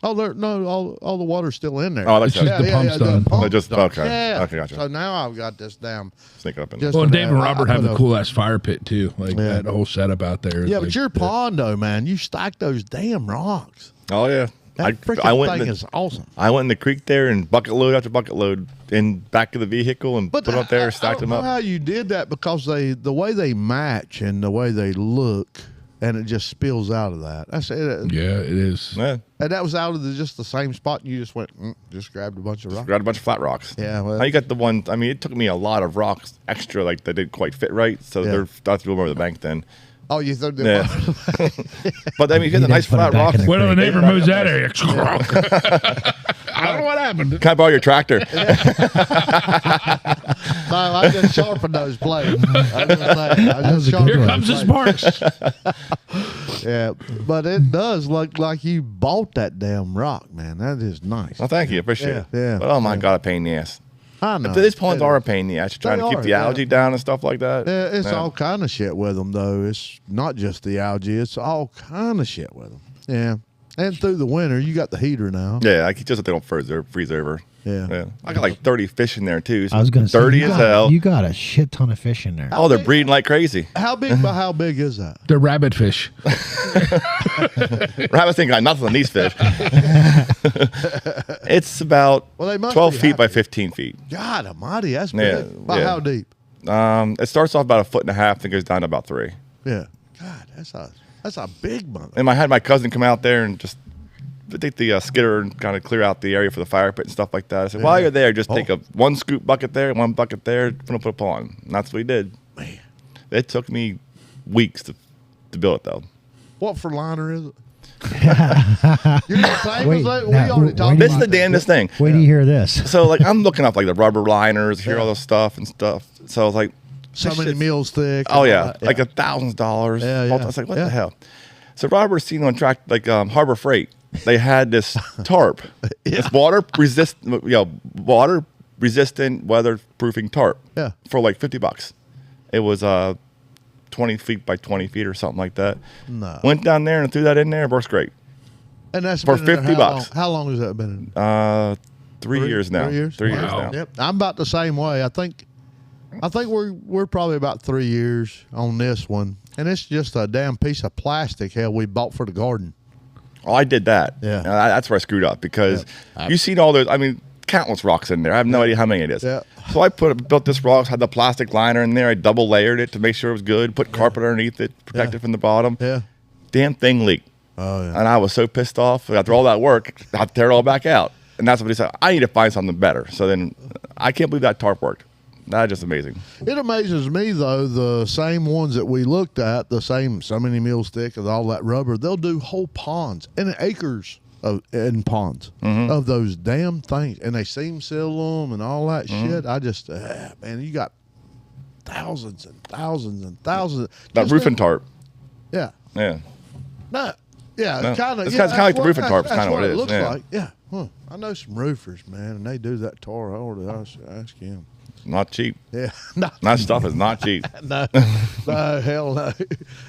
Oh, all the water's still in there. Oh, that's It's just the pump's done. They just okay. Yeah. Okay, gotcha. So now I've got this damn. Sneak up in Just- there. Well, and Dave and I Robert put have the a- cool ass fire pit too. Like Yeah. that whole setup out there. is Yeah, like but your the- pond though, man, you stack those damn rocks. Oh yeah. That freaking I went thing in the, is awesome. I went in the creek there and bucket load after bucket load in back of the vehicle and put them up there, I stacked don't them know up. how you did that because the way they match and the way they look, and it just spills out of that. That's it. Yeah, it is. Yeah. And that was out of just the same spot, and you just went, just grabbed a bunch of rocks. Grabbed a bunch of flat rocks. Yeah, well, Now you got the one. I mean, it took me a lot of rocks extra, like they didn't quite fit right. So Yeah. I threw them over the bank then. oh, you threw them. Yeah. But I mean, if you You had the nice didn't put 'em flat back rocks. in the When the creek. neighbor moves that area, I don't know what happened. Can I borrow your tractor? No, I just sharpened those blades. I just a good Here one. comes the sparks. Yeah, but it does look like you bought that damn rock, man. That is nice. Well, thank you. Appreciate it. Yeah, But oh my God, a pain in the ass. I know. These ponds It are a is. pain in the ass. You're trying They to keep are, the yeah. algae down and stuff like that. Yeah, it's Yeah. all kind of shit with them, though. It's not just the algae; it's all kind of shit with them. Yeah, and through the winter, you got the heater now. Yeah, I keep just so they don't freeze over. Yeah. I got like 30 fish in there too. So I was going to say, dirty you as got, hell. You got a shit ton of fish in there. Oh, they're breeding like crazy. How big? By how big is that? The rabbit fish. Rabbits ain't got nothing on these fish. It's about Well, they must 12 be feet by happy. 15 feet. God Almighty, that's Yeah, big. By yeah. how deep? It starts off about 1.5 feet and goes down to about 3. Yeah. God, that's a big mother. And I had my cousin come out there and just take the skidder and kind of clear out the area for the fire pit and stuff like that. I said, while you're there, just take one scoop bucket there, one bucket there, put a pond. And that's what he did. Man, It took me weeks to build it though. what for liner is it? You're not saying Wait, we now, already wait, talked This is about the damnedest thing. Wait till you hear this. So like I'm looking up like the rubber liners, hear all this stuff and stuff. So I was like, so this many shit's- meals thick. Oh and yeah, all that. like $1,000. Yeah, yeah, I was like, what yeah. the hell? So Robert seen on track like Harbor Freight. They had this tarp, this water resistant, water resistant weatherproofing tarp. Yeah. For like $50. It was 20 feet by 20 feet or something like that. No. Went down there and threw that in there. It works great. And that's for been in there $50. How long has that been? 3 years now. 3 years. 3 years Wow. now. Yep, I'm about the same way. I think we're probably about 3 years on this one, and it's just a damn piece of plastic hell we bought for the garden. Oh, I did that. Yeah. And that's where I screwed up because you've seen all those. I mean, countless rocks in there. I have no idea how many it is. Yeah. So I built this rock, had the plastic liner in there. I double layered it to make sure it was good. Put carpet underneath it, protect it from the bottom. Yeah. Damn thing leaked. Oh yeah. And I was so pissed off. After all that work, I had to tear it all back out. And that's what he said. I need to find something better. So then I can't believe that tarp worked. That's just amazing. It amazes me though, the same ones that we looked at, the same so many meals thick of all that rubber, they'll do whole ponds and acres in ponds of those damn things, and they seam seal them and all that shit. I just man, you got thousands and thousands and thousands. That Just roofing in- tarp. Yeah. Yeah. No. Yeah, No. kind of. It's kinda like the roofing tarp is That's kinda what it is, looks yeah. like. Yeah. Huh. I know some roofers, man, and they do that tar. I ordered. I should ask him. Not cheap. Yeah. No. That stuff is not cheap. No, no, hell no.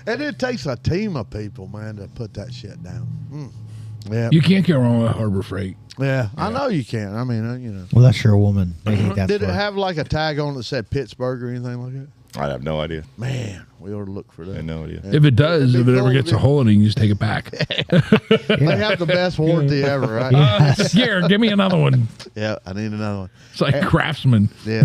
And it takes a team of people, man, to put that shit down. Yeah, You can't go wrong with Harbor Freight. yeah. I know you can. I mean, you know. Well, that's your woman. They hate that. Did it for- have like a tag on it that said Pittsburgh or anything like that? I have no idea. Man, we ought to look for I that. have no idea. If it does, if it ever gets a hole in it, you can just take it back. They have the best warranty ever, right? Here, give me another one. Yeah, I need another one. It's like Craftsman. Yeah,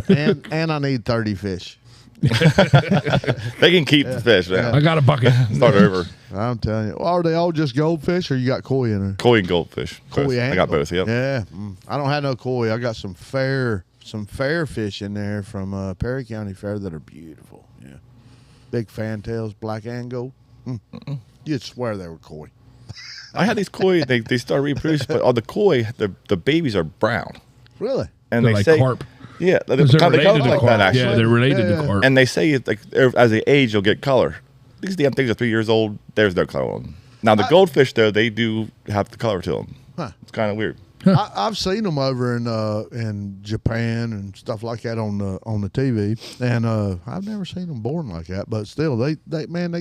and I need 30 fish. They can keep the fish, man. I got a bucket. Start over. I'm telling you. Are they all just goldfish, or you got koi in there? Koi and goldfish. Koi Both. and I got gold. both, yep. Yeah, I don't have no koi. I got some fair fish in there from Perry County Fair that are beautiful. Yeah, big fantails, black and gold. You'd swear they were koi. I had these koi, they start reproducing, but all the koi, the babies are brown. Really? And They're they like say, carp. yeah, they Because they're kind of related to like carp. that actually. Yeah, they're related Yeah. to carp. And they say it's like as they age, you'll get color. These damn things are 3 years old. There's no color on them. Now the goldfish though, they do have the color to them. Huh. It's kind of weird. I've seen them over in Japan and stuff like that on the TV, and I've never seen them born like that. But still, they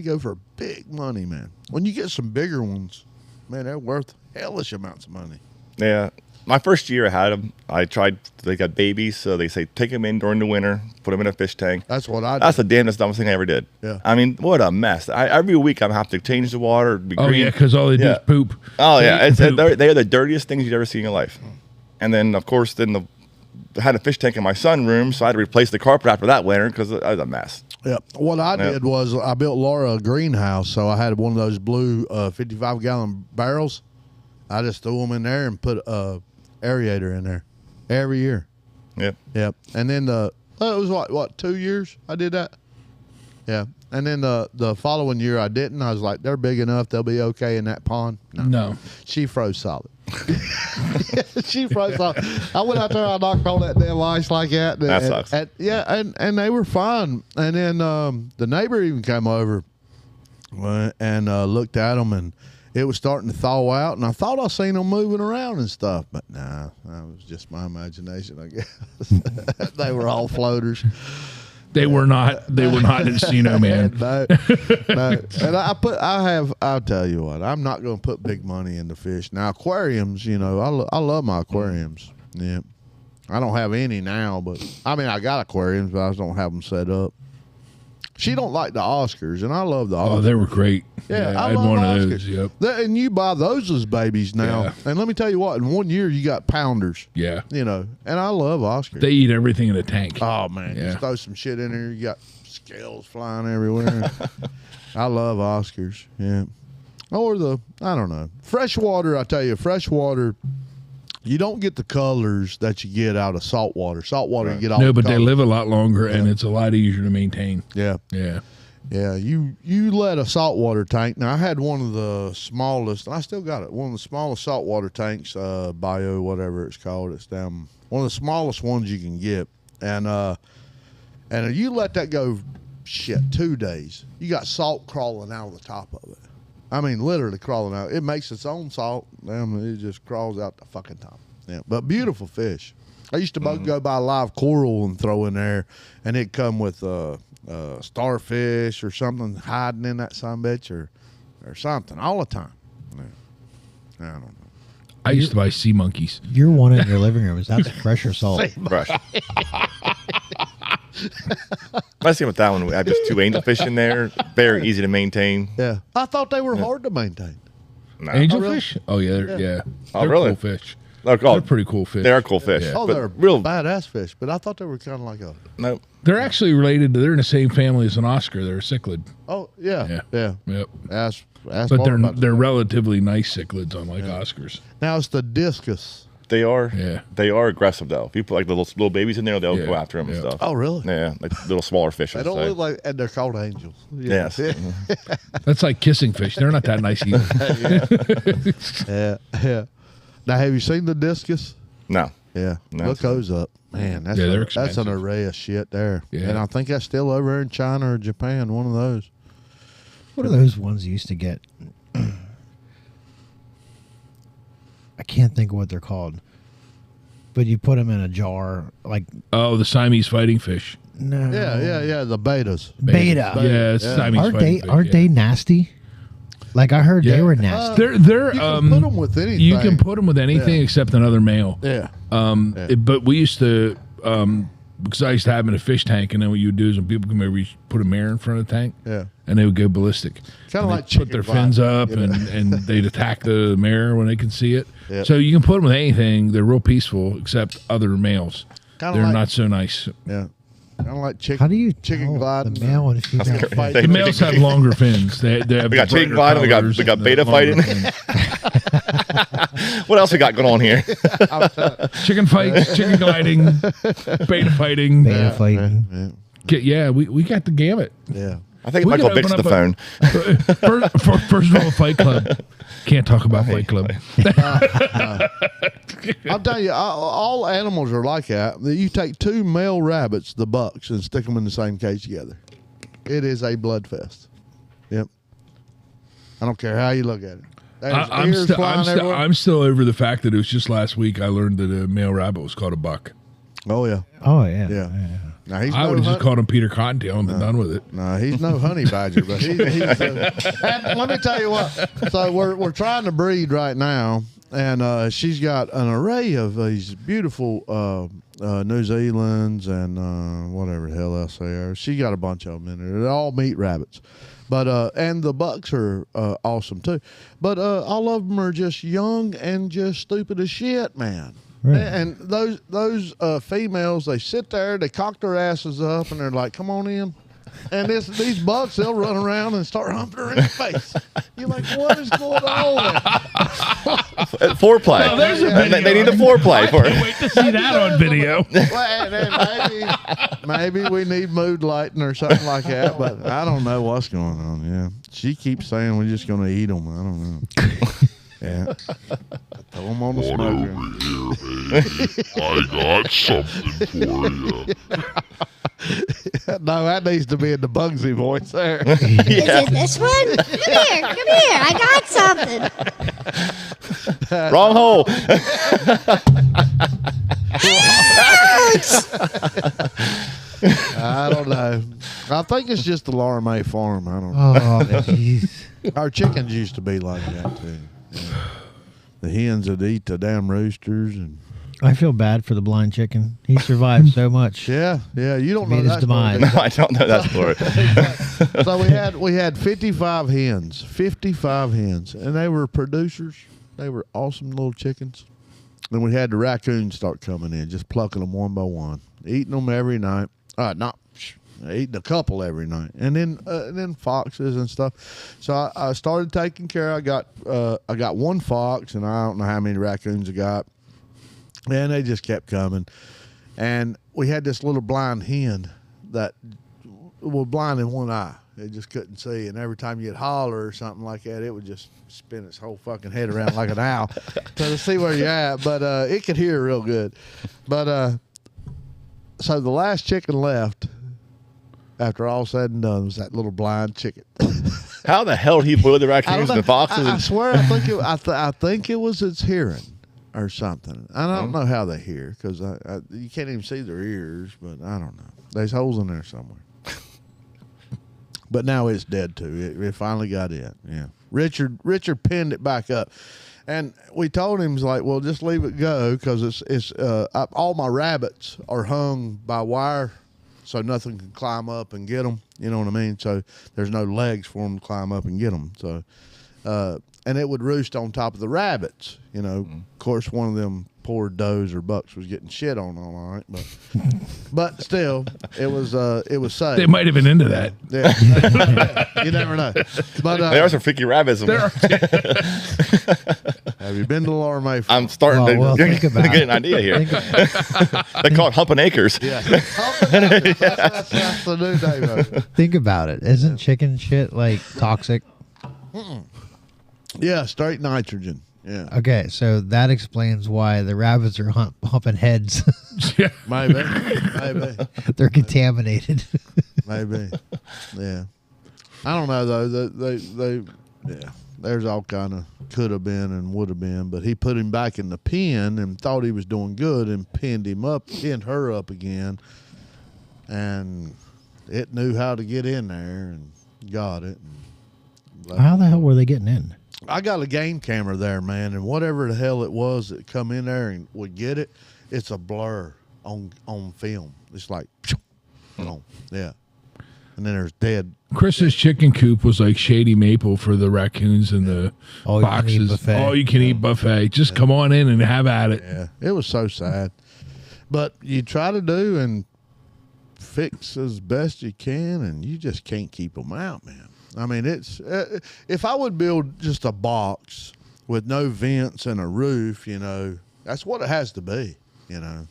go for big money, man. When you get some bigger ones, man, they're worth hellish amounts of money. Yeah. My first year I had them. I tried. They got babies, so they say take them in during the winter, put them in a fish tank. That's what I. That's did. the damnedest dumbest thing I ever did. Yeah. I mean, what a mess. Every week I have to change the water. Be Oh, green. yeah, because all they do Yeah. is poop. Oh They yeah, eat and poop. they are the dirtiest things you'd ever see in your life. And then of course, I had a fish tank in my sunroom, so I had to replace the carpet after that winter because it was a mess. Yeah. What I Yeah. did was I built Laura a greenhouse, so I had one of those blue 55-gallon barrels. I just threw them in there and put a aerator in there every year. Yep. Yep. And then it was what 2 years I did that. Yeah. And then the following year I didn't. I was like, they're big enough, they'll be okay in that pond. No. She froze solid. She probably thought I went out there. I knocked on that damn ice like that. That sucks. And they were fine. And then the neighbor even came over and looked at them, and it was starting to thaw out. And I thought I seen them moving around and stuff, but nah, that was just my imagination, I guess. They were all floaters. They were not Encino, man. No. And I'll tell you what, I'm not going to put big money into fish. Now, aquariums, I love my aquariums. Yeah. I don't have any now, but I mean, I got aquariums, but I just don't have them set up. She don't like the Oscars, and I love the Oscars. Oh, they were great. Yeah, I had love one Oscars. of those. Yep. And you buy those as babies now. Yeah. And let me tell you what, in 1 year, you got pounders. Yeah. And I love Oscars. They eat everything in a tank. Oh man, Yeah. just throw some shit in there. You got scales flying everywhere. I love Oscars. Yeah. Or I don't know. Freshwater, I tell you, freshwater, you don't get the colors that you get out of saltwater. Saltwater, you get all No, the but they colors. live a lot longer, and it's a lot easier to maintain. Yeah. Yeah. Yeah, you let a saltwater tank. Now I had one of the smallest, and I still got it. One of the smallest saltwater tanks, bio whatever it's called. It's down one of the smallest ones you can get, and you let that go, 2 days. You got salt crawling out of the top of it. I mean, literally crawling out. It makes its own salt. Damn, it just crawls out the fucking top. Yeah, but beautiful fish. I used to go buy live coral and throw in there, and it'd come with starfish or something hiding in that sunbitch or something all the time. Yeah. I don't know. I used to buy sea monkeys. Your one in your living room, is that fresh or salt? Fresh. I see with that one. We have just 2 angelfish in there. Very easy to maintain. Yeah, I thought they were hard to maintain. No. Angelfish? Oh, yeah. Yeah. Oh, They're really? cool fish. Look, They're pretty cool fish. They are cool fish. Yeah. Oh, but they're real. badass fish, but I thought they were kind of like a. No. They're actually related. They're in the same family as an Oscar. They're a cichlid. Oh yeah, Yeah. yeah. Yep. Ask But Mark about they're that. relatively nice cichlids, unlike Oscars. Now it's the discus. They are. Yeah. They are aggressive though. If you put like the little babies in there, they'll Yeah. go after them and Yeah. stuff. Oh really? Yeah, like little smaller fish. They I don't should say. look like, and they're called angels. Yes. That's like kissing fish. They're not that nice either. Yeah. Now, have you seen the discus? No. Yeah, No, look those up, man. That's Yeah, they're that's an expensive. array of shit there. Yeah. And I think that's still over in China or Japan. One of those. What are those ones you used to get? I can't think of what they're called. But you put them in a jar, like Oh, the Siamese fighting fish. no, Yeah. The betas. Beta. Yeah, it's Yeah. Siamese Aren't fighting they fish. aren't yeah. they nasty? Like I heard they Yeah. were nasty. They're You can put them with anything. You can put them with anything Yeah. except another male. Yeah. But we used to, because I used to have them in a fish tank, and then what you would do is when people come over, you put a mirror in front of the tank, Yeah. and they would go ballistic. Kinda And like they'd put their chicken fins bite, up, you know? and they'd attack the mirror when they can see it. Yeah. So you can put them with anything. They're real peaceful, except other males. Kinda They're like- not so nice. Yeah. Kind of like chicken. How do you chicken tell gliding? the male and female? Fight. The males have longer fins. They have We got chicken brighter gliding, we got colors and beta longer fighting. fins. What else we got going on here? Chicken fights, chicken gliding, beta fighting. Beta fighting. Yeah, we got the gamut. Yeah. I think We Michael could bitched open the up phone. First of all, Fight Club. Can't talk about Fight Club. I'll tell you, all animals are like that. You take 2 male rabbits, the bucks, and stick them in the same cage together. It is a blood fest. Yep. I don't care how you look at it. There's ears flying everywhere. I'm still over the fact that it was just last week I learned that a male rabbit was called a buck. Oh yeah. Oh yeah. Yeah. Now he's I no would have just hunt- called him Peter Cottontail and been done with it. No, he's no honey badger, but he's and let me tell you what. So we're trying to breed right now, and she's got an array of these beautiful New Zealands and whatever the hell else they are. She got a bunch of them in there. They're all meat rabbits, but and the bucks are awesome too. But all of them are just young and just stupid as shit, man. Right. And those females, they sit there, they cock their asses up, and they're like, "Come on in." And these bucks, they'll run around and start humping her in the face. You're like, "What is going on?" Foreplay. there's a They need the foreplay for it. Wait to see that on video. Well, and then maybe we need mood lighting or something like that, but I don't know what's going on. Yeah, she keeps saying we're just going to eat them. I don't know. Yeah. Throw them on the smoker. I got something for you. No, that needs to be in the Bugsy voice there. Is it this one? Come here. I got something. Wrong hole. I don't know. I think it's just the Laura May farm. I don't know. Oh, jeez. Our chickens used to be like that too. Yeah. The hens would eat the damn roosters, and I feel bad for the blind chicken. He survived so much. yeah. You don't know Made his that demise. No, I don't know that story. So we had 55 hens, and they were producers. They were awesome little chickens. Then we had the raccoons start coming in, just plucking them one by one, eating them every night. Eating a couple every night, and then foxes and stuff. So I started taking care. I got one fox, and I don't know how many raccoons I got, and they just kept coming. And we had this little blind hen that was blind in one eye. It just couldn't see, and every time you'd holler or something like that, it would just spin its whole fucking head around like an owl to see where you're at. But it could hear real good. But so the last chicken left, after all said and done, was that little blind chicken. How the hell did he avoid the I don't raccoons know. and the foxes? I swear, I think it was its hearing or something. I don't know how they hear because you can't even see their ears. But I don't know. There's holes in there somewhere. But now it's dead too. It finally got in. Yeah. Richard pinned it back up, and we told him, like, well, just leave it go because it's all my rabbits are hung by wire, so nothing can climb up and get them. You know what I mean? So there's no legs for them to climb up and get them. So, and it would roost on top of the rabbits. You know, of course, one of them poor does or bucks was getting shit on all right, but still, it was safe. They might have been into that. Yeah, you never know. But There are some freaky rabbits. There are- have you been to Laura May? I'm starting Well, to think about get it. an idea here. Think They call it humping acres. Yeah, that's the new name of it. Think about it. Isn't chicken shit like toxic? Yeah, straight nitrogen. Yeah, Okay, so that explains why the rabbits are humping heads. Yeah. maybe. They're contaminated. Maybe. Yeah. I don't know though. They yeah. There's all kind of could have been and would have been, but he put him back in the pen and thought he was doing good and pinned her up again, and it knew how to get in there and got it. How the hell were they getting in? I got a game camera there, man, and whatever the hell it was that come in there and would get it, it's a blur on film. It's like, yeah. And then there's dead. Chris's chicken coop was like Shady Maple for the raccoons and the All-you-can-eat foxes. buffet. All you can eat buffet. Just come on in and have at it. Yeah, it was so sad. But you try to do and fix as best you can, and you just can't keep them out, man. I mean, it's if I would build just a box with no vents and a roof, you know, that's what it has to be, you know.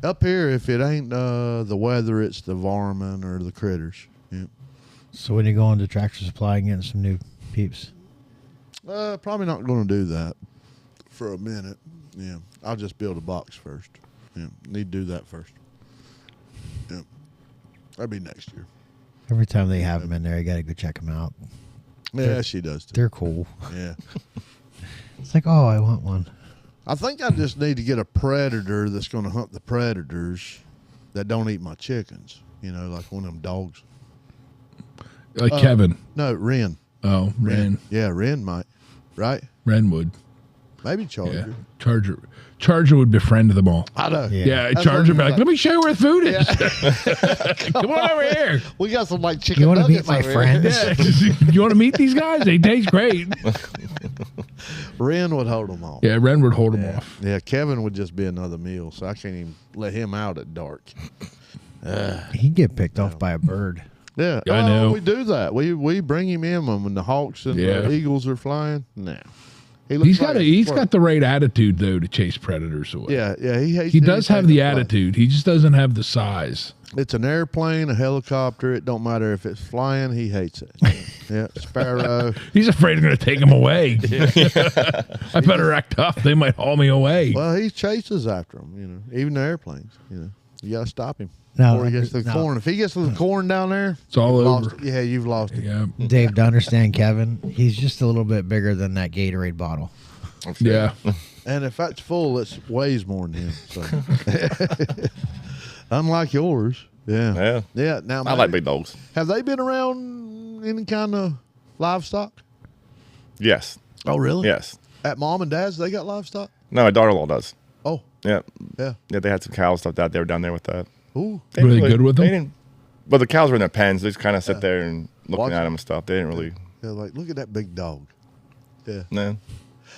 Up here, if it ain't the weather, it's the varmint or the critters. Yeah. So when you go into Tractor Supply and getting some new peeps, Probably not going to do that for a minute. Yeah, I'll just build a box first. Yeah, need to do that first. Yeah, that'd be next year. every time they have them in there, you got to go check them out. Yeah, she does too. They're cool. Yeah. It's like, oh, I want one. I think I just need to get a predator that's going to hunt the predators that don't eat my chickens. You know, like one of them dogs. Like Kevin. No, Wren. Oh, Ren. Yeah, Wren might. Right? Ren would. Maybe Charger. Yeah. Charger would befriend them all. I know. Yeah. Yeah, That's Charger what would be I'm like, let me show you where the food is. Come on over here. We got some like chicken You want to meet nuggets my over here. friends? Yeah. You want to meet these guys? They taste great. Wren would hold them off. Yeah, Ren would hold them off. Yeah, Kevin would just be another meal, so I can't even let him out at dark. He'd get picked off by a bird. Yeah, Yeah, I know. We do that. We bring him in when the hawks and Yeah. the eagles are flying. No, He's got the right attitude though to chase predators away. Yeah, he hates. He does have the anything to play. attitude. He just doesn't have the size. It's an airplane, a helicopter. It don't matter if it's flying. He hates it. Yeah, sparrow. He's afraid I'm going to take him away. I better act tough. They might haul me away. Well, he chases after them. You know, even the airplanes. You know, you got to stop him No, before he gets to the no. corn. If he gets to the corn down there, It's all you've over. lost it. Yeah, you've lost it. Yeah. Dave, to understand Kevin, he's just a little bit bigger than that Gatorade bottle. Yeah. And if that's full, it weighs more than him. So. Unlike yours. Yeah. Yeah. Yeah. Now, I like big dogs. have they been around any kind of livestock? Yes. Oh, really? Yes. At mom and dad's, they got livestock? No, my daughter-in-law does. Oh, Yeah. yeah. Yeah, they had some cows stuff out. They were down there with that. Ooh. Were they good with them? They didn't. Well, the cows were in their pens. They just kind of sit there and looking Watch at it. them and stuff. They didn't really. They're like, look at that big dog. Yeah. No.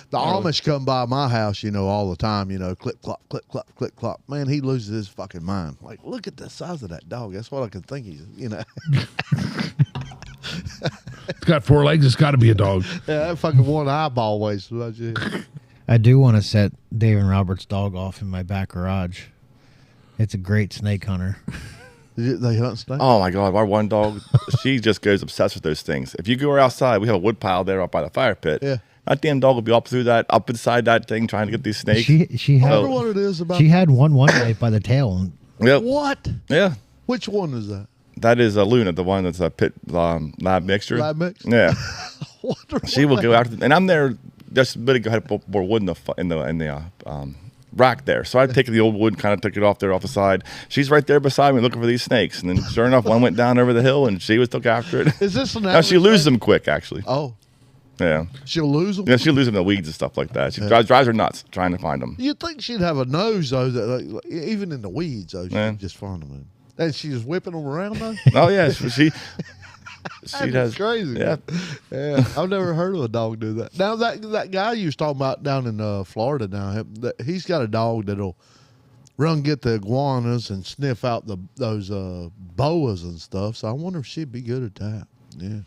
The Amish come by my house, you know, all the time, you know, clip, clop, clip, clop, clip, clop. Man, he loses his fucking mind. Like, look at the size of that dog. That's what I can think he's, you know. It's got 4 legs. It's got to be a dog. Yeah, that fucking one eyeball weighs. I do want to set Dave and Robert's dog off in my back garage. It's a great snake hunter. They hunt snakes? Oh my God, our one dog, she just goes obsessed with those things. If you go outside, we have a wood pile there up by the fire pit. Yeah. That damn dog will be up through that, up inside that thing, trying to get these snakes. She I had wonder what it is about. she had one night by the tail. And Yep. What? Yeah. Which one is that? That is a Luna, the one that's a pit lab mixture. Lab mix? Yeah. Wonder She will what go after, and I'm there just a bit ago. I had more wood in the rack there, so I take the old wood, kind of took it off there off the side. She's right there beside me looking for these snakes, and then sure enough, one went down over the hill, and she was took after it. Is this an Now she average loses snake? them quick, actually. Oh, Yeah, she'll lose them? yeah, she loses them in the weeds and stuff like that. She drives her nuts trying to find them. You'd think she'd have a nose, though, that like, even in the weeds, though, she'd Yeah. just find them. And she's whipping them around, though? Oh yeah, she That's does. crazy. Yeah, Yeah, I've never heard of a dog do that. Now that guy you was talking about down in Florida, now he's got a dog that'll run get the iguanas and sniff out those boas and stuff. So I wonder if she'd be good at that. Yeah,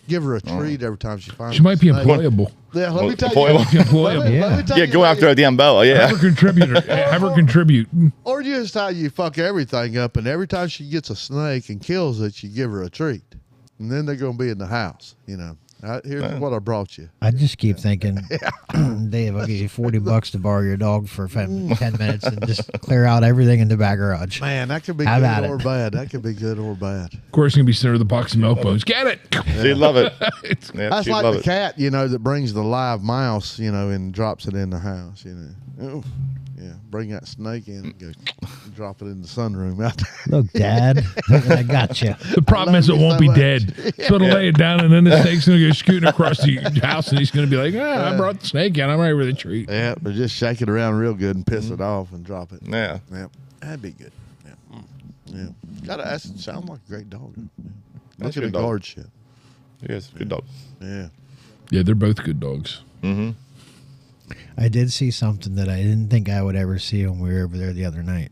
give her a treat every time she finds. She might be a snake. employable. Yeah, let me tell Employable. you. Employable. Let me Yeah. tell yeah, you go what after a damn Bella. Yeah, Have her contribute. Have her contribute. Or just how you fuck everything up, and every time she gets a snake and kills it, you give her a treat, and then they're gonna be in the house. You know, here's what I brought you. I just keep thinking, Dave, I'll give you $40 to borrow your dog for 10 minutes and just clear out everything in the back garage. Man, that could be How about good or it? bad. That could be good or bad. Of course, gonna be sitting with a box of milk bones. Get it. she'd love it. Yeah, That's she'd like love the it. cat, you know, that brings the live mouse, you know, and drops it in the house, you know. Ooh, yeah, bring that snake in and go drop it in the sunroom out there. Look, Dad, look what I got you. The problem is it love you won't so be much. dead. So it'll lay it down, and then the snake's gonna go scooting across the house, and he's gonna be like, I brought the snake in. I'm ready with a treat. Yeah, but just shake it around real good and piss it off and drop it. Yeah. Yeah, that'd be good. Yeah, yeah. Gotta ask. Sound like a great dog. Yeah. That's Look at a the good dog. guard shit. Yes, good dog. Yeah. Yeah, they're both good dogs. Mm-hmm. I did see something that I didn't think I would ever see when we were over there the other night.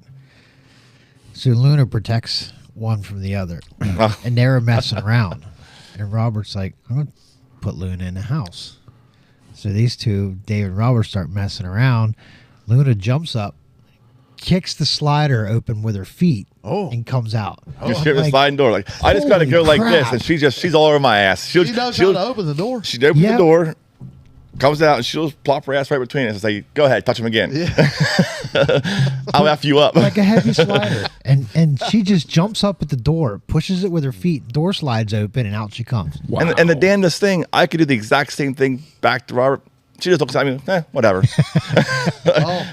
So Luna protects one from the other, and they were messing around. And Robert's like, I'm going to put Luna in the house. So these two, Dave and Robert, start messing around. Luna jumps up, kicks the slider open with her feet, and comes out. You I'm hear the like, sliding door, like I just got to holy go like this, crap. and she's all over my ass. She knows how to open the door. She opens Yep. the door, comes out, and she'll plop her ass right between us and say, "Go ahead, touch him again. I'll F you up." like a heavy slider. And she just jumps up at the door, pushes it with her feet, door slides open, and out she comes. Wow. And the damnedest thing, I could do the exact same thing back to Robert. She just looks at me, whatever.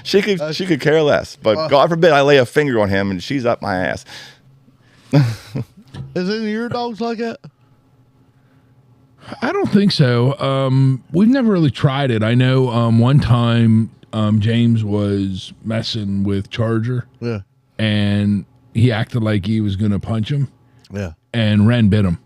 She could care less. But God forbid I lay a finger on him and she's up my ass. Is any of your dogs like that? I don't think so. We've never really tried it. I know one time James was messing with Charger, Yeah. and he acted like he was going to punch him, Yeah. and Ren bit him.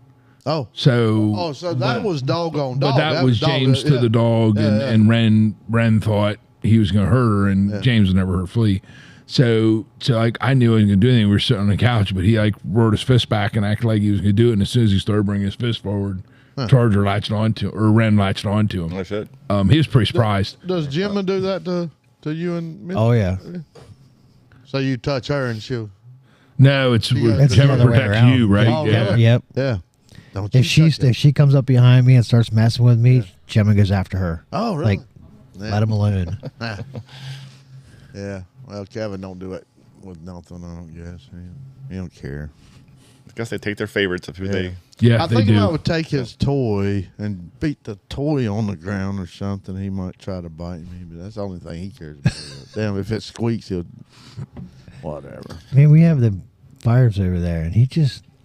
Oh. So, Oh, so that was dog on but dog. that was dog- James to yeah. the dog, Yeah, yeah. and Ren thought he was going to hurt her, and James would never hurt Flea. So like I knew he wasn't going to do anything. We were sitting on the couch, but he like roared his fist back and acted like he was going to do it. And as soon as he started bringing his fist forward, Charger latched onto, or Ren latched onto him. That's it. He was pretty surprised. Does Jimma do that to you and me? Oh, yeah. So you touch her and she'll. No, it's It's Gemma the other way protects around. you, right? Oh, yeah. really? Yep. Yeah. Don't you If she comes up behind me and starts messing with me, Gemma goes after her. Oh, really? Like, let him alone. Yeah. Well, Kevin don't do it with nothing, I don't guess. He don't care. I guess they take their favorites of who they. Yeah, I they think if I do. would take his toy and beat the toy on the ground or something, he might try to bite me, but that's the only thing he cares about. Damn, if it squeaks, he'll whatever. I mean, we have the fires over there, and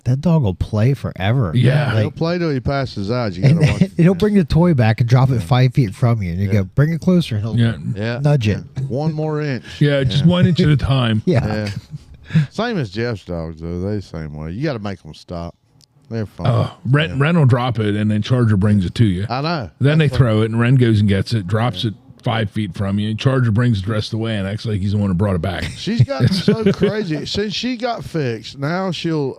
that dog will play forever. Yeah. He'll Like, play till he passes out. You and gotta watch. he'll bring the toy back and drop it 5 feet from you, and you go, bring it closer, and he'll Yeah. Yeah. nudge it. One more inch. Yeah, just 1 inch at a time. Yeah. Yeah. Same as Jeff's dogs, though. They the same way. You got to make them stop. They're fun. Oh, Ren will drop it, and then Charger brings it to you. I know. Then they That's throw it, and Ren goes and gets it, drops it 5 feet from you. And Charger brings it the rest of the way and acts like he's the one who brought it back. She's gotten so crazy since she got fixed. Now she'll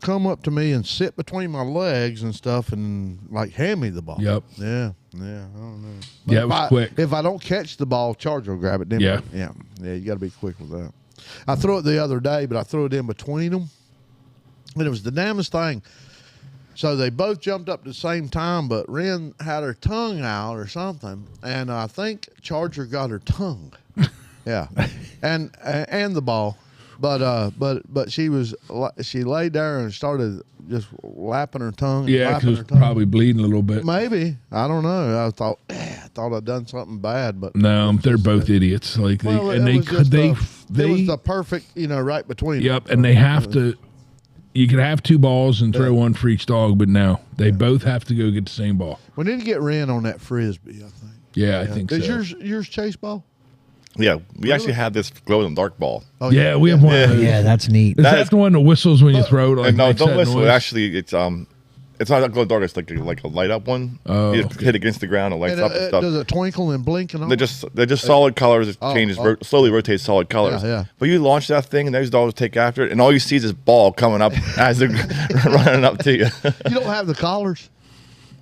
come up to me and sit between my legs and stuff, and like hand me the ball. Yep. Yeah. I don't know. Yeah, it if was quick. If I don't catch the ball, Charger will grab it. Then Yeah. Yeah. You got to be quick with that. I threw it the other day, but I threw it in between them, and it was the damnest thing. So they both jumped up at the same time, but Ren had her tongue out or something, and I think Charger got her tongue. Yeah, and the ball, but she laid there and started just lapping her tongue. Yeah, lapping because her it's tongue. probably bleeding a little bit. Maybe, I don't know. I thought I'd done something bad, but No, they're both idiots. Like they well, and it they was could just they it was they the perfect, right between. yep, them. and they have to. You can have two balls and throw one for each dog, but no, they both have to go get the same ball. We need to get Ren on that frisbee. I think. Yeah, I think Is so. yours chase ball? Yeah, we actually have this glow in the dark ball. Oh Yeah, we have one. of those. Yeah, that's neat. Is That that is- the one that whistles when you throw it? Like And no, makes don't that whistle. noise? Actually, it's not a glow in the dark. It's like a light up one. Oh, You okay. hit against the ground, it lights And, up and stuff. does it twinkle and blink and all? They're just solid colors. It changes, slowly rotates solid colors. Yeah, yeah. But you launch that thing, and those dogs take after it, and all you see is this ball coming up as they're running up to you. You don't have the collars?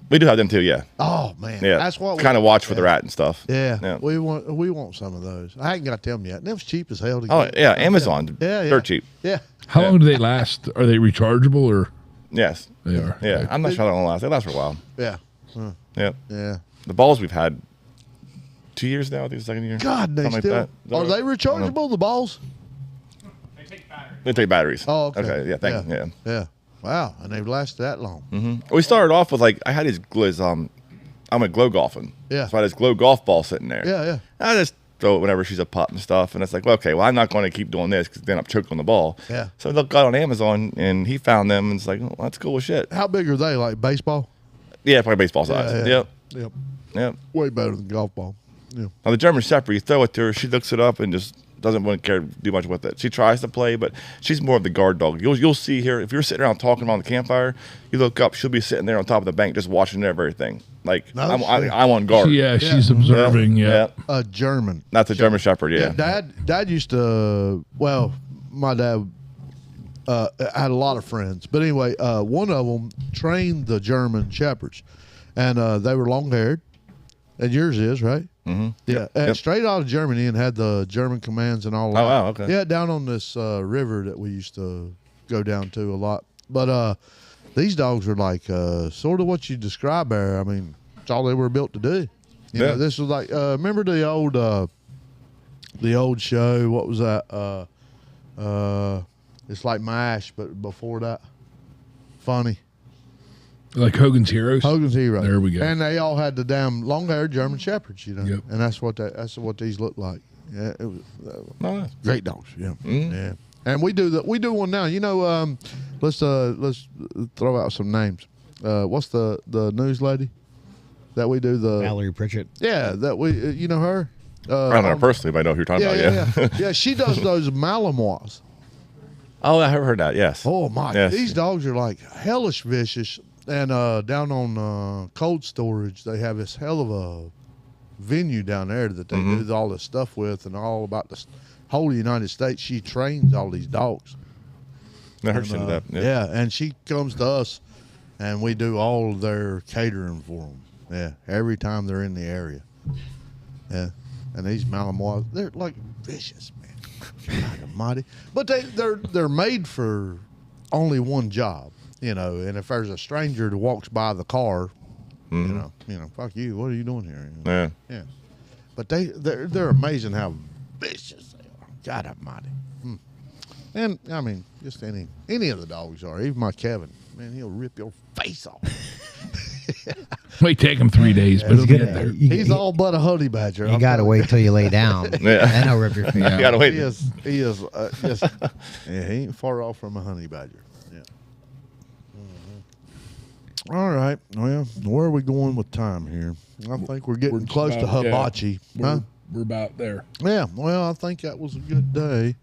We do have them too, yeah. Oh man, Yeah, that's what kind of watch where they're at and stuff. Yeah, we want some of those. I ain't got them yet. And them's cheap as hell to Oh get. yeah, Amazon. Yeah, They're cheap. Yeah, How long do they last? Are they rechargeable or Yes. they are? Yeah, Okay. I'm not sure how long they last. They last for a while. yeah, Yeah. yeah. The balls we've had 2 years now. I think the second year. God, they Something still like that. are they rechargeable? The balls? They take batteries. Oh, okay. Yeah. Thank you. Yeah. Yeah. Wow, and they've lasted that long. We started off with I had these I'm a glow golfing. Yeah. So I had this glow golf ball sitting there. Yeah, yeah. I just throw it whenever she's a putt and stuff. And it's like, well, okay, well, I'm not going to keep doing this because then I'm choking on the ball. Yeah. So I got on Amazon and he found them and it's like, oh, that's cool as shit. How big are they? Like baseball? Yeah, probably baseball size. Yeah, yeah. Yep. Yep. Yep. Way better than golf ball. Yeah. Now the German Shepherd, you throw it to her, she looks it up and just doesn't want to care to do much with it. She tries to play, but she's more of the guard dog. You'll see here if you're sitting around talking around the campfire, you look up, she'll be sitting there on top of the bank just watching everything. Like No I'm shit. on guard. Yeah, she's observing. Yeah. A German. That's a German Shepherd. Yeah, Yeah. Dad used to. Well, my dad had a lot of friends, but anyway, one of them trained the German shepherds, and they were long haired, and yours is right. Mm-hmm. Yeah, Yep. straight out of Germany, and had the German commands and all that. Oh, wow, okay. Yeah, down on this river that we used to go down to a lot, but these dogs are like sort of what you describe there. I mean, it's all they were built to do. You Yeah. know, this was like remember the old show. What was that? It's like MASH, but before that, funny. Like Hogan's Heroes. Hogan's Hero. There we go. And they all had the damn long-haired German shepherds, you know. Yep. And that's what these look like. Yeah, it was No, great dogs. Yeah, Mm-hmm. yeah. And we do one now. You know, let's throw out some names. What's the news lady that we do the Valerie Pritchett. Yeah, that we you know her. I don't know her personally, but I know who you're talking Yeah, about. yeah, yeah. Yeah, she does those Malinois. Oh, I have heard that. Yes. Oh my! Yes. These dogs are like hellish vicious. And down on cold storage, they have this hell of a venue down there that they do all this stuff with, and all about the whole United States. She trains all these dogs. I heard some of that. Yeah, and she comes to us, and we do all of their catering for them. Yeah, every time they're in the area. Yeah, and these Malinois, they're like vicious, man. God almighty. But they're made for only one job, you know. And if there's a stranger that walks by the car, you know, fuck you. What are you doing here? You know? Yeah. But they're amazing how vicious they are. God almighty. And I mean, just any of the dogs are. Even my Kevin, man, he'll rip your face off. Might take him 3 days, but he'll get there. He's all but a honey badger. You got to wait till you lay down. Yeah. Then he'll rip your face. You gotta wait. He is just, he ain't far off from a honey badger. Yeah. All right. Well, where are we going with time here? I think we're getting close to hibachi. We're about there. Yeah. Well, I think that was a good day.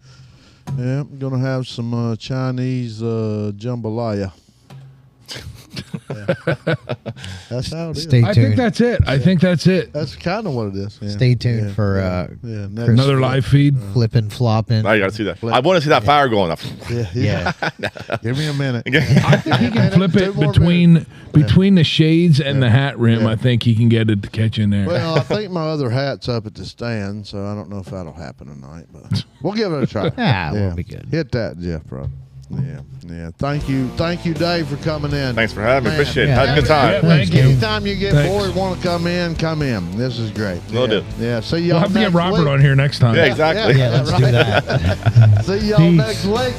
Yeah, I'm gonna have some Chinese jambalaya. That's how it is. Stay I think tuned. that's it. I think that's it. That's kind of what it is. Yeah. Stay tuned for next Another week. live feed. flipping, flopping. Now you gotta see that. I want to see that fire going up. Yeah. Give me a minute. I think he can flip it 2 more between the shades and the hat rim. I think he can get it to catch in there. Well, I think my other hat's up at the stand, so I don't know if that'll happen tonight, but we'll give it a try. We'll be good. Hit that, Jeff, bro. Yeah. Thank you, Dave, for coming in. Thanks for having me. Man. Appreciate it. Yeah. Had a good time. Yeah, thank you. Anytime you get Thanks. bored, want to come in. This is great. Will yeah. do. Yeah. See We'll y'all have to get next Robert week. on here next time. Yeah, exactly. Yeah, let's do that. See y'all Peace. next week.